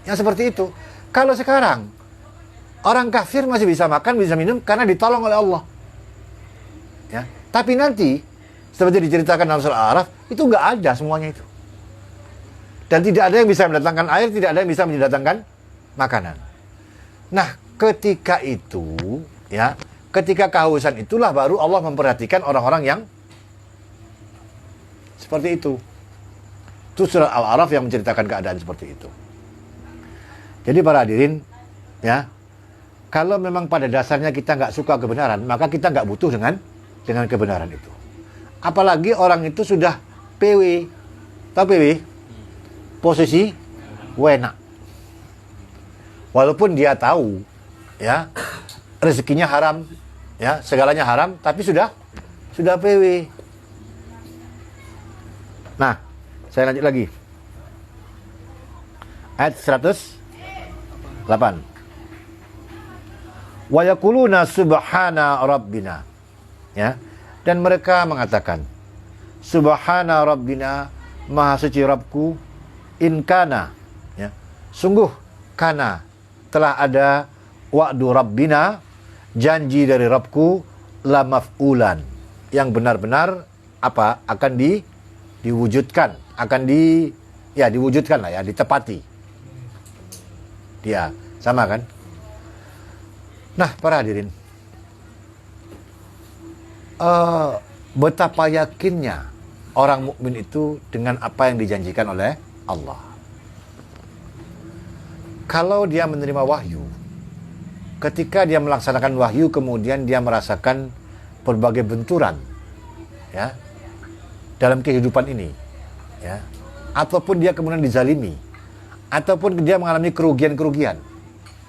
yang seperti itu. Kalau sekarang orang kafir masih bisa makan, bisa minum karena ditolong oleh Allah, ya. Tapi nanti seperti diceritakan dalam surah Al-A'raf, itu nggak ada semuanya itu, dan tidak ada yang bisa mendatangkan air, tidak ada yang bisa mendatangkan makanan. Nah, ketika itu, ya, ketika kehausan itulah baru Allah memperhatikan orang-orang yang seperti itu. Itu surah Al-A'raf yang menceritakan keadaan seperti itu. Jadi para hadirin, ya, kalau memang pada dasarnya kita nggak suka kebenaran, maka kita nggak butuh dengan kebenaran itu. Apalagi orang itu sudah PW, tahu PW? Posisi wena. Walaupun dia tahu, ya, rezekinya haram, ya, segalanya haram, tapi sudah PW. Nah, saya lanjut lagi. Ayat 108. Wa yaquluna subhana rabbina. Ya. Dan mereka mengatakan, subhana rabbina, maha suci Rabbku, in kana, ya. Sungguh kana telah ada wa'du rabbina, janji dari Rabbku, la maf'ulan, yang benar-benar akan diwujudkan, diwujudkan lah, ya, ditepati. Dia sama kan? Nah, para hadirin, betapa yakinnya orang mukmin itu dengan apa yang dijanjikan oleh Allah. Kalau dia menerima wahyu, ketika dia melaksanakan wahyu, kemudian dia merasakan berbagai benturan, ya, dalam kehidupan ini, ya, ataupun dia kemudian dizalimi, ataupun dia mengalami kerugian-kerugian,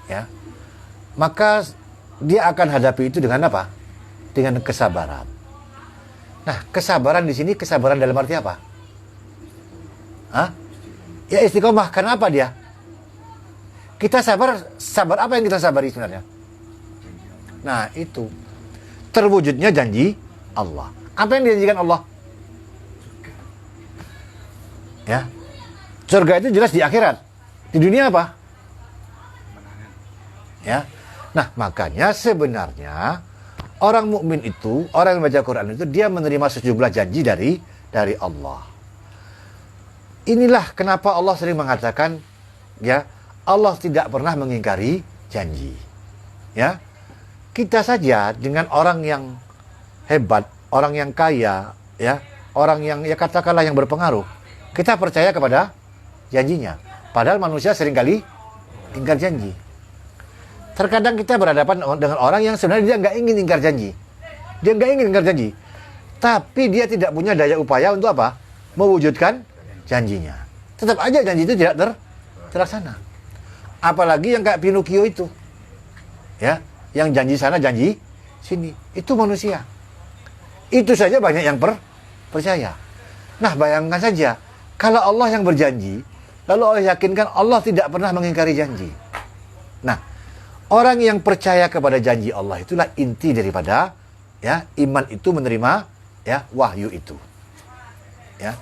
ya, maka dia akan hadapi itu dengan apa? Dengan kesabaran. Nah, kesabaran di sini kesabaran dalam arti apa? Hah? Ya istiqomah. Kenapa dia? Kita sabar apa yang kita sabari sebenarnya? Nah, itu terwujudnya janji Allah. Apa yang dijanjikan Allah? Ya. Surga itu jelas di akhirat. Di dunia apa? Ya. Nah, makanya sebenarnya orang mukmin itu, orang yang baca Quran itu dia menerima sejumlah janji dari Allah. Inilah kenapa Allah sering mengatakan, ya, Allah tidak pernah mengingkari janji. Ya. Kita saja dengan orang yang hebat, orang yang kaya, ya, orang yang ya katakanlah yang berpengaruh, kita percaya kepada janjinya. Padahal manusia seringkali ingkar janji. Terkadang kita berhadapan dengan orang yang sebenarnya dia nggak ingin ingkar janji. Dia nggak ingin ingkar janji. Tapi dia tidak punya daya upaya untuk apa? Mewujudkan janjinya. Tetap aja janji itu tidak terlaksana. Apalagi yang kayak Pinocchio itu. Ya, yang janji sana, janji sini. Itu manusia. Itu saja banyak yang percaya. Nah, bayangkan saja. Kalau Allah yang berjanji, lalu Allah yakinkan Allah tidak pernah mengingkari janji. Nah, orang yang percaya kepada janji Allah itulah inti daripada ya iman itu menerima ya wahyu itu. Ya.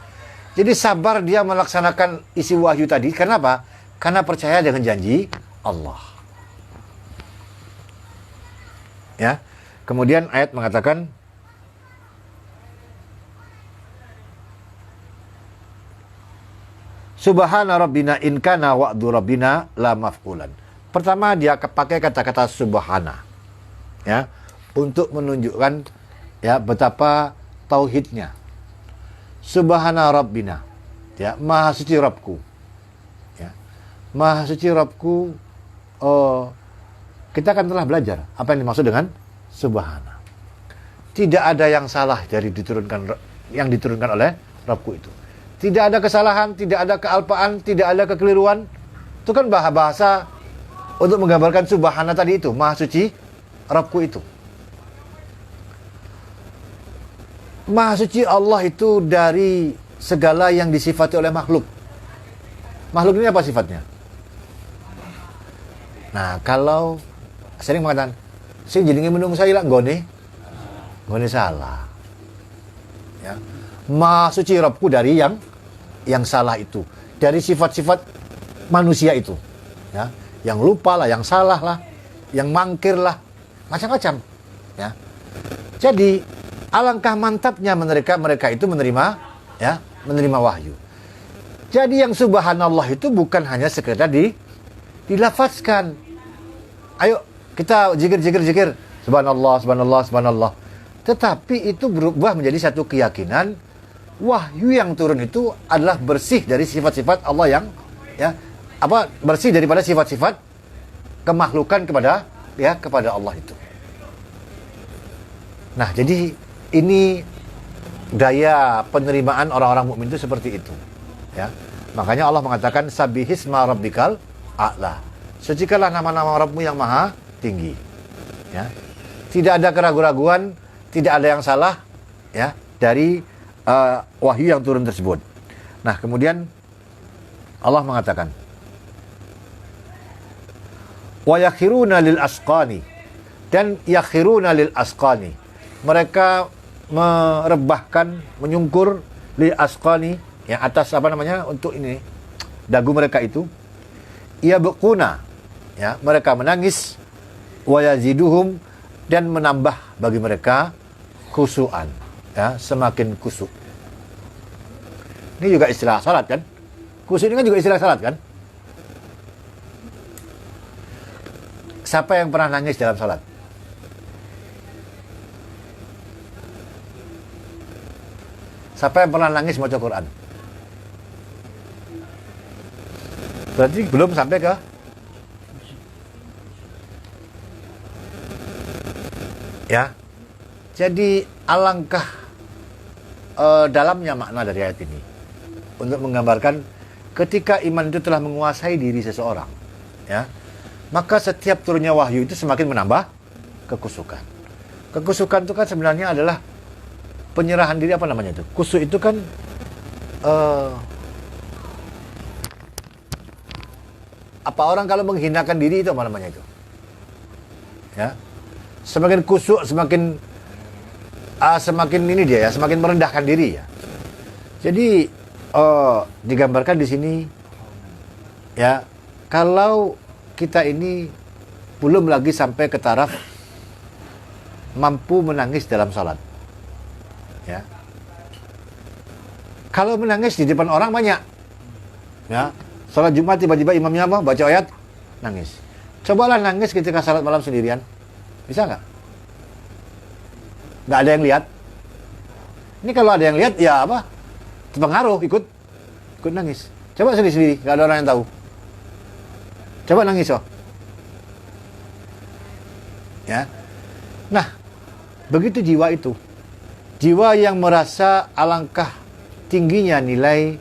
Jadi sabar dia melaksanakan isi wahyu tadi. Kenapa? Karena percaya dengan janji Allah. Ya. Kemudian ayat mengatakan Subhana rabbina in kana wa'du rabbina la maf'ulan. Pertama dia pakai kata-kata subhana. Ya, untuk menunjukkan ya betapa tauhidnya. Subhana rabbina. Ya, maha suci Rabbku. Ya. Maha suci Rabbku. Kita akan telah belajar apa yang dimaksud dengan subhana. Tidak ada yang salah dari yang diturunkan oleh Rabbku itu. Tidak ada kesalahan, tidak ada kealpaan, tidak ada kekeliruan. Itu kan bahasa untuk menggambarkan subhana tadi itu, maha suci Rabbku itu. Maha suci Allah itu dari segala yang disifati oleh makhluk. Makhluk ini apa sifatnya? Nah, kalau sering mengatakan, saya jadi menung saya lah, gone salah. Ya. Maha suci Rabbku dari yang salah itu, dari sifat-sifat manusia itu, ya, yang lupa lah, yang salah lah, yang mangkir lah, macam-macam. Ya. Jadi alangkah mantapnya mereka itu menerima wahyu. Jadi yang subhanallah itu bukan hanya sekedar dilafazkan. Ayo kita zikir, subhanallah, subhanallah, subhanallah. Tetapi itu berubah menjadi satu keyakinan, wahyu yang turun itu adalah bersih dari sifat-sifat Allah yang bersih daripada sifat-sifat kemakhlukan kepada Allah itu. Nah, jadi ini daya penerimaan orang-orang mukmin itu seperti itu. Ya. Makanya Allah mengatakan sabbihisma rabbikal a'la. Sucikanlah nama-nama Rabbmu yang maha tinggi. Ya. Tidak ada keraguan-raguan, tidak ada yang salah ya dari wahyu yang turun tersebut. Nah, kemudian Allah mengatakan wa yakhiruna lil asqani, dan yakhiruna lil asqani, mereka merebahkan, menyungkur lil asqani, yang atas untuk ini dagu mereka itu, yabquna, ya, mereka menangis, wa yaziduhum, dan menambah bagi mereka khusyuan, ya, semakin khusyuk. Ini juga istilah salat kan? Khusyuk ini kan juga istilah salat kan? Siapa yang pernah nangis dalam salat? Siapa yang pernah nangis baca Quran? Berarti belum sampai ke ya. Jadi alangkah dalamnya makna dari ayat ini untuk menggambarkan ketika iman itu telah menguasai diri seseorang, ya, maka setiap turunnya wahyu itu semakin menambah kekusukan. Kekusukan itu kan sebenarnya adalah penyerahan diri, apa namanya itu? Kusuk itu kan apa orang kalau menghinakan diri itu apa namanya itu? Ya. Semakin kusuk, semakin ini dia ya, semakin merendahkan diri ya. Jadi digambarkan di sini ya, kalau kita ini belum lagi sampai ke taraf mampu menangis dalam salat. Ya. Kalau menangis di depan orang banyak. Ya. Salat Jumat tiba-tiba imamnya apa? Baca ayat, nangis. Cobalah nangis ketika salat malam sendirian. Bisa nggak? Nggak ada yang lihat. Ini kalau ada yang lihat, ya apa? Terpengaruh, ikut nangis. Coba sendiri-sendiri, nggak ada orang yang tahu. Coba nangis, oh. Ya. Nah, begitu jiwa itu. Jiwa yang merasa alangkah tingginya nilai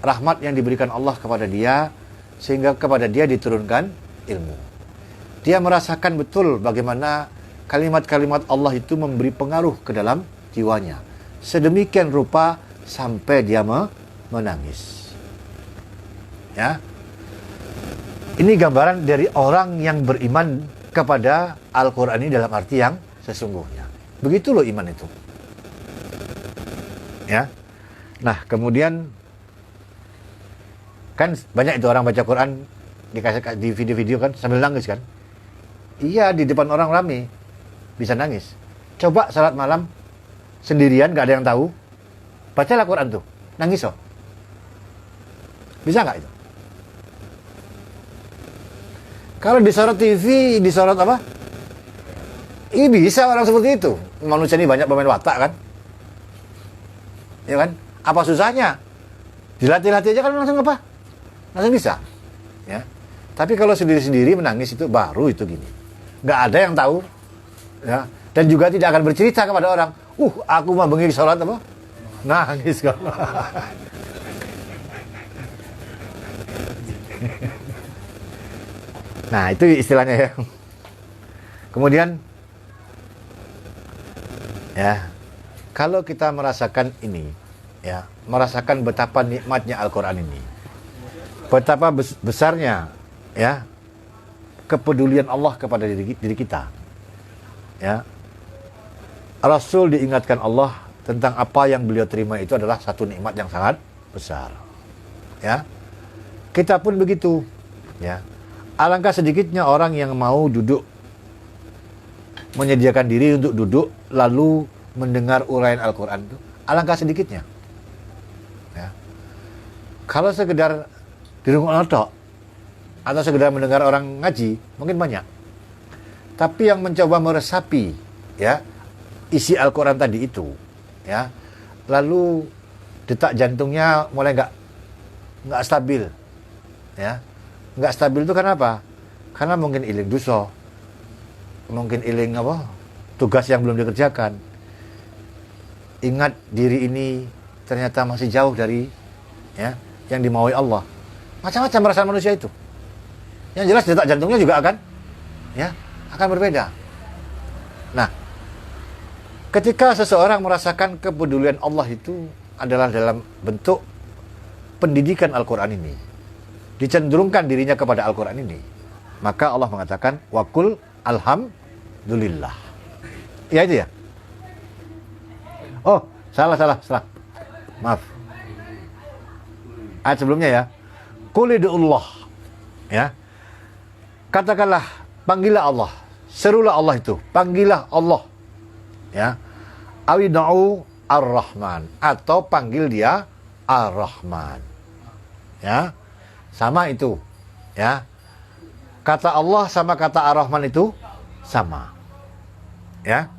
rahmat yang diberikan Allah kepada dia, sehingga kepada dia diturunkan ilmu. Dia merasakan betul bagaimana kalimat-kalimat Allah itu memberi pengaruh ke dalam jiwanya. Sedemikian rupa sampai dia menangis. Ya. Ini gambaran dari orang yang beriman kepada Al-Quran ini dalam arti yang sesungguhnya. Begitu loh iman itu. Ya. Nah, kemudian kan banyak itu orang baca Quran dikasih di video-video kan sambil nangis kan. Iya, di depan orang rame bisa nangis. Coba salat malam sendirian, gak ada yang tahu, bacalah Quran tuh, nangis loh. Bisa nggak itu? Kalau disorot TV, disorot apa? Ini bisa orang seperti itu. Manusia ini banyak pemain watak kan? Ya kan? Apa susahnya? Dilatih-latih aja kan langsung apa? Langsung bisa. Ya. Tapi kalau sendiri-sendiri menangis itu baru itu gini. Nggak ada yang tahu. Ya. Dan juga tidak akan bercerita kepada orang. Aku mah bengi sholat apa? Nangis kok. Nah, itu istilahnya ya. Kemudian ya, kalau kita merasakan ini, ya, merasakan betapa nikmatnya Al-Quran ini, betapa besarnya ya kepedulian Allah kepada diri kita. Ya. Rasul diingatkan Allah tentang apa yang beliau terima itu adalah satu nikmat yang sangat besar. Ya. Kita pun begitu, ya. Alangkah sedikitnya orang yang mau duduk, menyediakan diri untuk duduk lalu mendengar uraian Al-Quran itu, alangkah sedikitnya. Ya. Kalau sekedar di rumah tok atau sekedar mendengar orang ngaji, mungkin banyak. Tapi yang mencoba meresapi ya isi Al-Quran tadi itu, ya, lalu detak jantungnya mulai nggak stabil, ya. Nggak stabil itu karena apa? Karena mungkin iling dosa, mungkin iling apa? Tugas yang belum dikerjakan. Ingat diri ini ternyata masih jauh dari ya yang dimaui Allah. Macam-macam perasaan manusia itu. Yang jelas detak jantungnya juga akan berbeda. Nah, ketika seseorang merasakan kepedulian Allah itu adalah dalam bentuk pendidikan Al-Quran ini, dicenderungkan dirinya kepada Al-Quran ini, maka Allah mengatakan wakul alhamdulillah. Ya itu ya. Oh, salah. Maaf. Ayat sebelumnya ya. Qulidullah. Ya. Katakanlah, panggillah Allah. Serulah Allah itu. Panggillah Allah. Ya. Awida'u ar-Rahman. Atau panggil dia ar-Rahman. Ya. Sama itu, ya. Kata Allah sama kata Ar-Rahman itu sama, ya.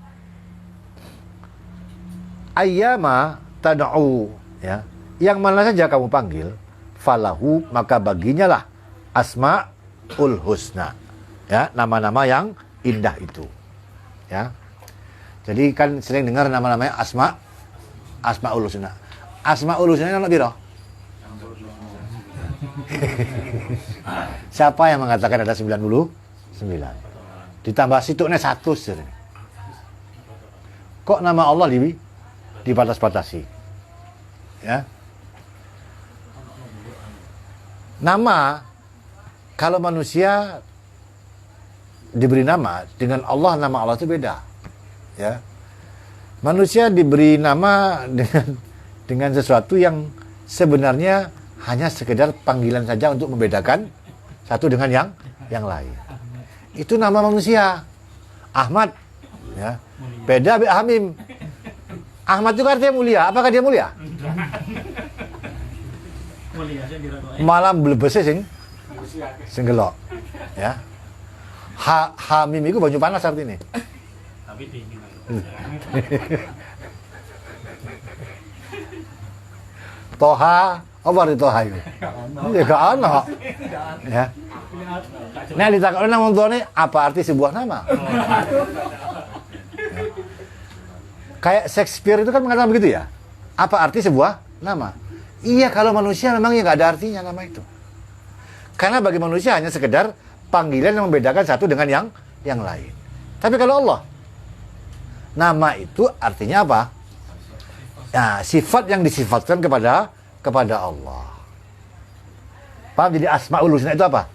Ayyama tad'u, ya. Yang mana saja kamu panggil, falahu, maka baginya lah asmaul husna, ya, nama-nama yang indah itu, ya. Jadi kan sering dengar nama-namanya asmaul husna. Asmaul husna itu biro. Siapa yang mengatakan ada 99? Ditambah situknya 100. Kok nama Allah dibatas-batasi? Ya. Nama, kalau manusia diberi nama, dengan Allah, nama Allah itu beda. Ya. Manusia diberi nama dengan sesuatu yang sebenarnya hanya sekedar panggilan saja untuk membedakan satu dengan yang lain. Itu nama manusia. Ahmad, ya. Beda be Hamim. Ahmad itu artinya mulia. Apakah dia mulia? Malam blebese sing gelok. Ya. Hamim itu baju panas artinya. Tapi dingin. Toha, apa arti Toha itu? Ya gak ono. Ya. Nah, ditakoni nang wong tuane apa arti sebuah nama? Ya. Kayak Shakespeare itu kan mengatakan begitu ya. Apa arti sebuah nama? Iya, kalau manusia memang ya nggak ada artinya nama itu. Karena bagi manusia hanya sekedar panggilan yang membedakan satu dengan yang lain. Tapi kalau Allah, nama itu artinya apa? Nah, sifat yang disifatkan kepada Allah. Paham? Jadi Asmaul Husna itu apa?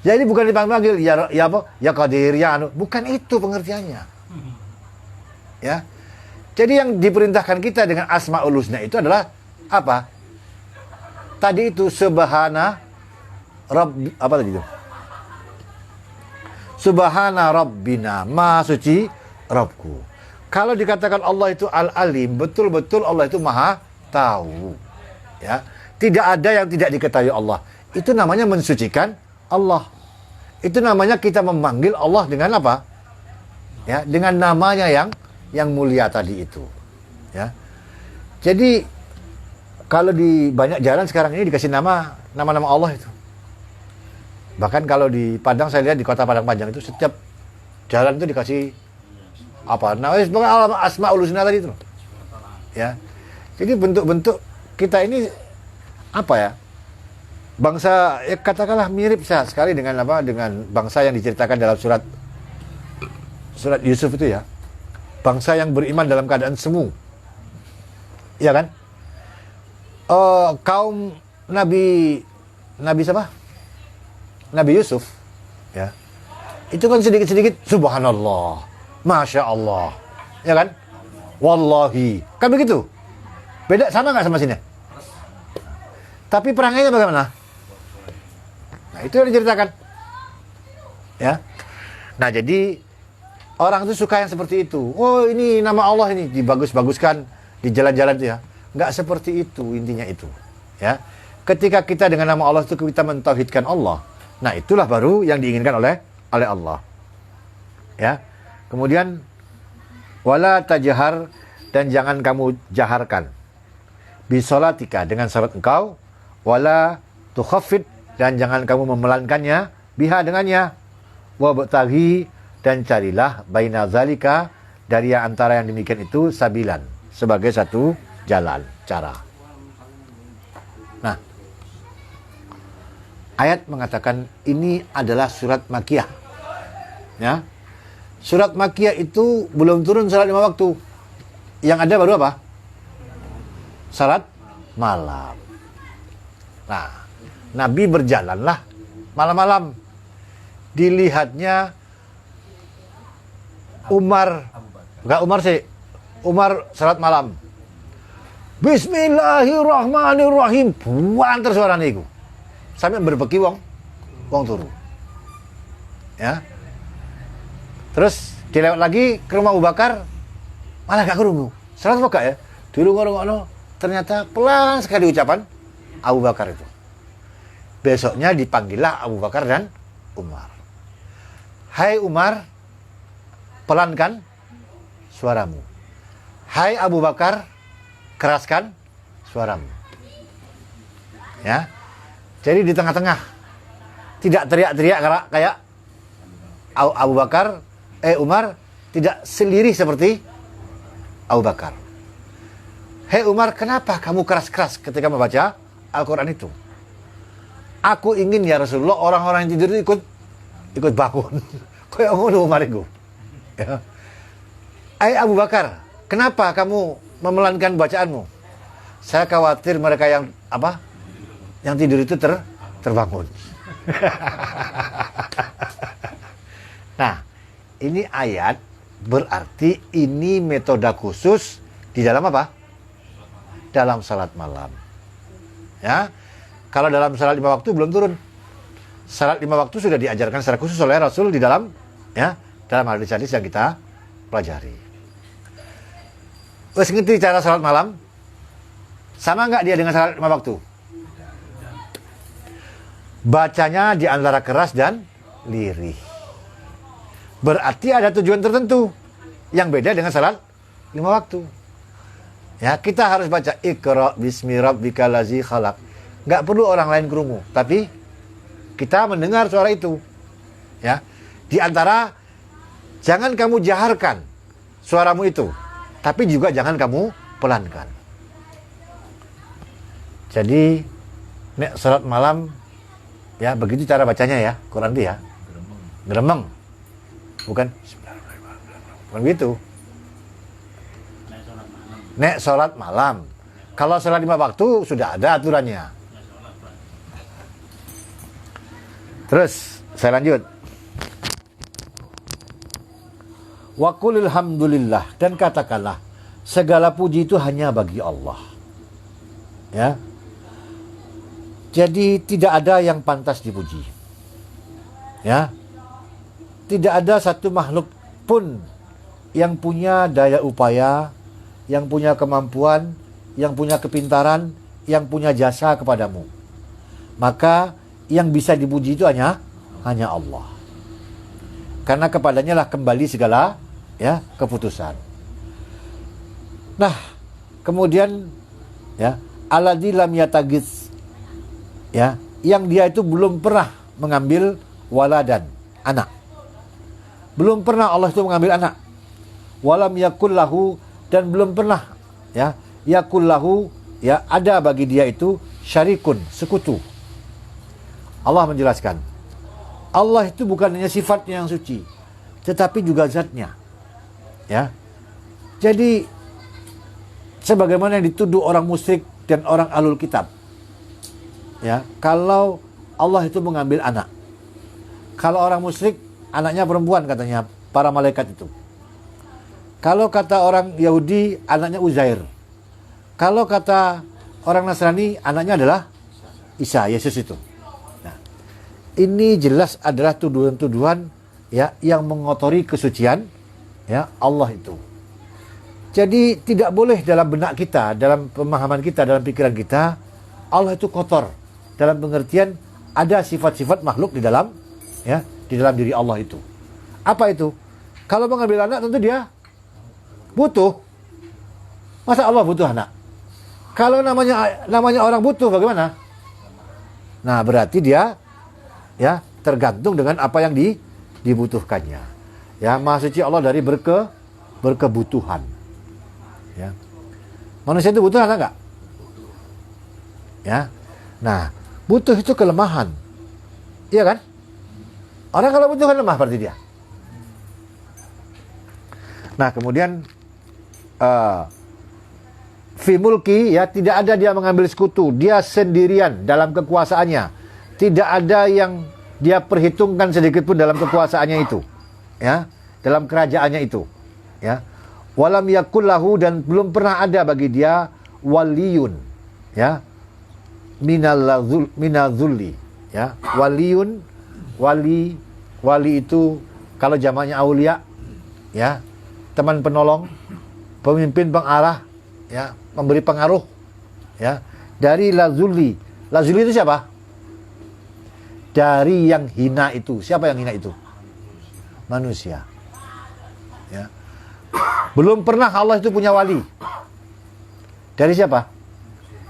Ya ini bukan dipanggil ya apa? Ya Qadir, ya anu. Bukan itu pengertiannya. Ya. Jadi yang diperintahkan kita dengan Asmaul Husna itu adalah apa? Tadi itu Subhana Rabb, apa tadi itu? Subhana Rabbina, Maha suci Rabbku. Kalau dikatakan Allah itu Al-Alim, betul-betul Allah itu Maha tahu. Ya. Tidak ada yang tidak diketahui Allah. Itu namanya mensucikan Allah. Itu namanya kita memanggil Allah dengan apa? Ya, dengan namanya yang mulia tadi itu. Ya. Jadi kalau di banyak jalan sekarang ini dikasih nama-nama Allah itu. Bahkan kalau di Padang, saya lihat di kota Padang Panjang itu setiap jalan itu dikasih apa? Nah, Asmaul Husna tadi itu. Ya. Jadi bentuk-bentuk kita ini apa ya? Bangsa, ya katakanlah mirip sekali dengan apa? Dengan bangsa yang diceritakan dalam surat Yusuf itu ya. Bangsa yang beriman dalam keadaan semu. Iya kan? Kaum Nabi siapa? Nabi Yusuf, ya. Itu kan sedikit-sedikit subhanallah, masya Allah, ya kan? Wallahi, kan begitu. Beda, sama nggak sama sini? Tapi perangainya bagaimana? Nah, itu yang diceritakan. Ya. Nah, jadi orang itu suka yang seperti itu. Oh, ini nama Allah ini dibagus-baguskan di jalan-jalan itu ya. Nggak seperti itu intinya itu. Ya. Ketika kita dengan nama Allah itu kita mentauhidkan Allah. Nah, itulah baru yang diinginkan oleh Allah. Ya. Kemudian wala tajhar, dan jangan kamu jaharkan bisolatika, dengan salat engkau, wala tukhaffid, dan jangan kamu memelankannya, biha, dengannya, wa bataghi, dan carilah baina zalika, dari antara yang demikian itu, sabilan, sebagai satu jalan, cara. Nah, ayat mengatakan ini adalah surat Makkiyah. Ya. Surat Makkiyah itu belum turun salat 5 waktu. Yang ada baru apa? Salat malam. Nah, Nabi berjalanlah malam-malam. Dilihatnya Umar salat malam. Bismillahirrahmanirrahim. Buanter suaranya itu. Sampai berbeki wong turu. Ya. Terus dilewat lagi ke rumah Abu Bakar, malah gak kerungu. Salat apa gak ya? Dirungok-rungokno, ternyata pelan sekali ucapan Abu Bakar itu. Besoknya dipanggillah Abu Bakar dan Umar. Hai Umar, pelankan suaramu. Hai Abu Bakar, keraskan suaramu. Ya. Jadi di tengah-tengah. Tidak teriak-teriak kayak Abu Bakar, Umar, tidak selirih seperti Abu Bakar. Hei Umar, kenapa kamu keras-keras ketika membaca Al-Quran itu? Aku ingin ya Rasulullah, orang-orang yang tidur itu ikut bangun. Kok Koyo ngono mariku. Ya. Abu Bakar, kenapa kamu memelankan bacaanmu? Saya khawatir mereka yang apa? Yang tidur itu terbangun. Nah, ini ayat berarti ini metode khusus di dalam apa? Dalam salat malam. Ya. Kalau dalam salat 5 waktu belum turun. Salat 5 waktu sudah diajarkan secara khusus oleh Rasul di dalam dalam hadis-hadis yang kita pelajari. Wes ngerti cara salat malam? Sama nggak dia dengan salat 5 waktu? Bacanya di antara keras dan lirih. Berarti ada tujuan tertentu yang beda dengan salat 5 waktu. Ya, kita harus baca Iqra bismi rabbikal ladzi khalaq. Nggak perlu orang lain kerungu, tapi kita mendengar suara itu. Ya. Di antara jangan kamu jaharkan suaramu itu, tapi juga jangan kamu pelankan. Jadi nek salat malam ya begitu cara bacanya ya, Quran itu ya. Geremeng. Bukan begitu. Nek salat malam. Kalau salat 5 waktu sudah ada aturannya. Terus saya lanjut. Wa qulil hamdulillah, dan katakanlah segala puji itu hanya bagi Allah. Ya. Jadi tidak ada yang pantas dipuji. Ya. Tidak ada satu makhluk pun yang punya daya upaya, yang punya kemampuan, yang punya kepintaran, yang punya jasa kepadamu. Maka yang bisa dipuji itu hanya Allah. Karena kepadanya lah kembali segala keputusan. Nah, kemudian alladzi lam yatagiz, yang dia itu belum pernah mengambil waladan, anak. Belum pernah Allah itu mengambil anak. Walam yakul lahu, dan belum pernah yakul lahu, ada bagi dia itu syarikun, sekutu. Allah menjelaskan, Allah itu bukan hanya sifatnya yang suci, tetapi juga zatnya. Ya. Jadi sebagaimana yang dituduh orang musyrik dan orang ahlul kitab. Ya, kalau Allah itu mengambil anak. Kalau orang musyrik anaknya perempuan katanya para malaikat itu. Kalau kata orang Yahudi anaknya Uzair. Kalau kata orang Nasrani anaknya adalah Isa, Yesus itu. Ini jelas adalah tuduhan-tuduhan yang mengotori kesucian Allah itu. Jadi tidak boleh dalam benak kita, dalam pemahaman kita, dalam pikiran kita Allah itu kotor. Dalam pengertian ada sifat-sifat makhluk di dalam diri Allah itu. Apa itu? Kalau mengambil anak tentu dia butuh. Masa Allah butuh anak? Kalau namanya orang butuh bagaimana? Nah, berarti dia tergantung dengan apa yang dibutuhkannya. Ya, Maha Suci Allah dari berkebutuhan. Ya. Manusia itu butuh anak enggak? Ya. Nah, butuh itu kelemahan. Iya kan? Orang kalau butuh kan lemah berarti dia. Nah, kemudian fi mulki, tidak ada dia mengambil sekutu, dia sendirian dalam kekuasaannya. Tidak ada yang dia perhitungkan sedikit pun dalam kekuasaannya itu. Ya, dalam kerajaannya itu. Ya. Walam yakul lahu, dan belum pernah ada bagi dia waliyun. Ya. Minazulli. Ya. Waliyun, wali itu kalau zamannya aulia, teman penolong, pemimpin pengarah, memberi pengaruh, dari lazulli. Lazulli itu siapa? Dari yang hina itu. Siapa yang hina itu? Manusia. Ya. Belum pernah Allah itu punya wali. Dari siapa?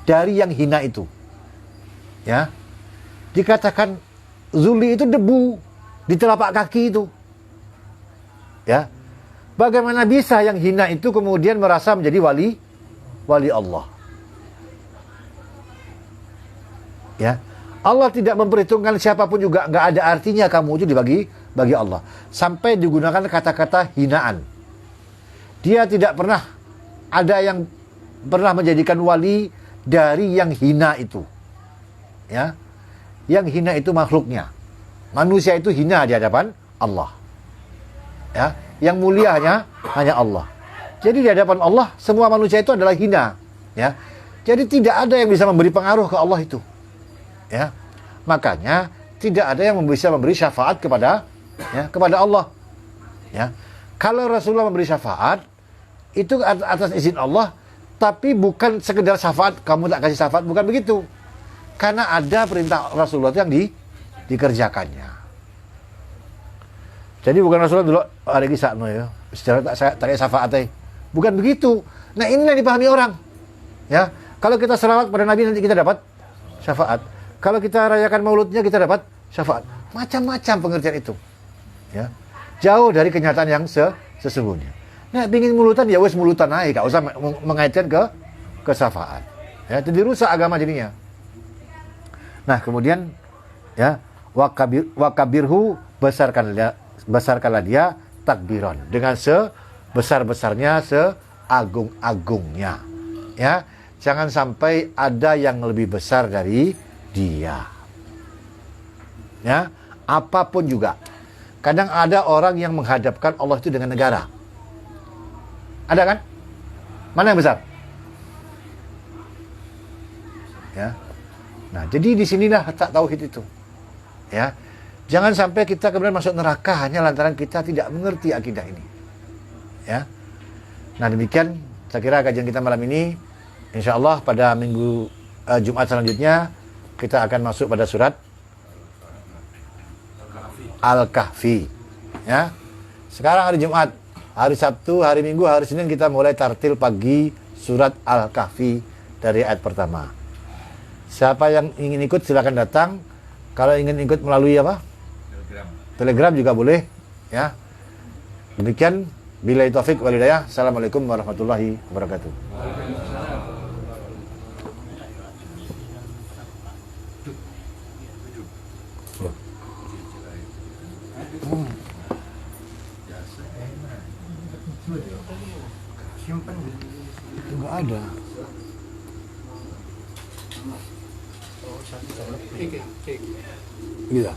Dari yang hina itu. Ya. Dikatakan Zuli itu debu di telapak kaki itu. Ya. Bagaimana bisa yang hina itu kemudian merasa menjadi wali Allah? Ya. Allah tidak memperhitungkan siapapun juga, nggak ada artinya kamu itu bagi Allah. Sampai digunakan kata-kata hinaan. Dia tidak pernah ada yang pernah menjadikan wali dari yang hina itu. Ya. Yang hina itu makhluknya. Manusia itu hina di hadapan Allah. Ya, yang mulia hanya Allah. Jadi di hadapan Allah semua manusia itu adalah hina. Ya. Jadi tidak ada yang bisa memberi pengaruh ke Allah itu. Ya. Makanya tidak ada yang bisa memberi syafaat kepada Allah. Ya. Kalau Rasulullah memberi syafaat itu atas izin Allah, tapi bukan sekedar syafaat, kamu tak kasih syafaat, bukan begitu. Karena ada perintah Rasulullah yang dikerjakannya. Jadi bukan Rasulullah dulu ada kisah ya. Secara tak kayak syafaat. Bukan begitu. Nah, ini yang dipahami orang. Ya. Kalau kita selawat pada Nabi nanti kita dapat syafaat. Kalau kita rayakan mauludnya kita dapat syafaat. Macam-macam pengertian itu. Ya. Jauh dari kenyataan yang sesungguhnya. Nah, pingin mulutan ya wes mulutan aja, enggak usah mengaitkan ke syafaat. Ya, jadi rusak agama jadinya. Nah, kemudian ya, wakabirhu besarkanlah dia takbiran dengan sebesar-besarnya, seagung-agungnya. Ya, jangan sampai ada yang lebih besar dari dia. Ya, apapun juga. Kadang ada orang yang menghadapkan Allah itu dengan negara. Ada kan? Mana yang besar? Ya. Nah, jadi di sinilah tak tauhid itu. Ya. Jangan sampai kita kemudian masuk neraka hanya lantaran kita tidak mengerti akidah ini. Ya. Nah, demikian saya kira kajian kita malam ini. Insyaallah pada minggu Jumat selanjutnya kita akan masuk pada surat Al-Kahfi. Ya. Sekarang hari Jumat, hari Sabtu, hari Minggu, hari Senin kita mulai tartil pagi surat Al-Kahfi dari ayat pertama. Siapa yang ingin ikut silakan datang. Kalau ingin ikut melalui apa? Telegram juga boleh. Ya. Demikian. Billahi taufik wal hidayah. Assalamualaikum warahmatullahi wabarakatuh. Enggak ada. Gitu. Ya.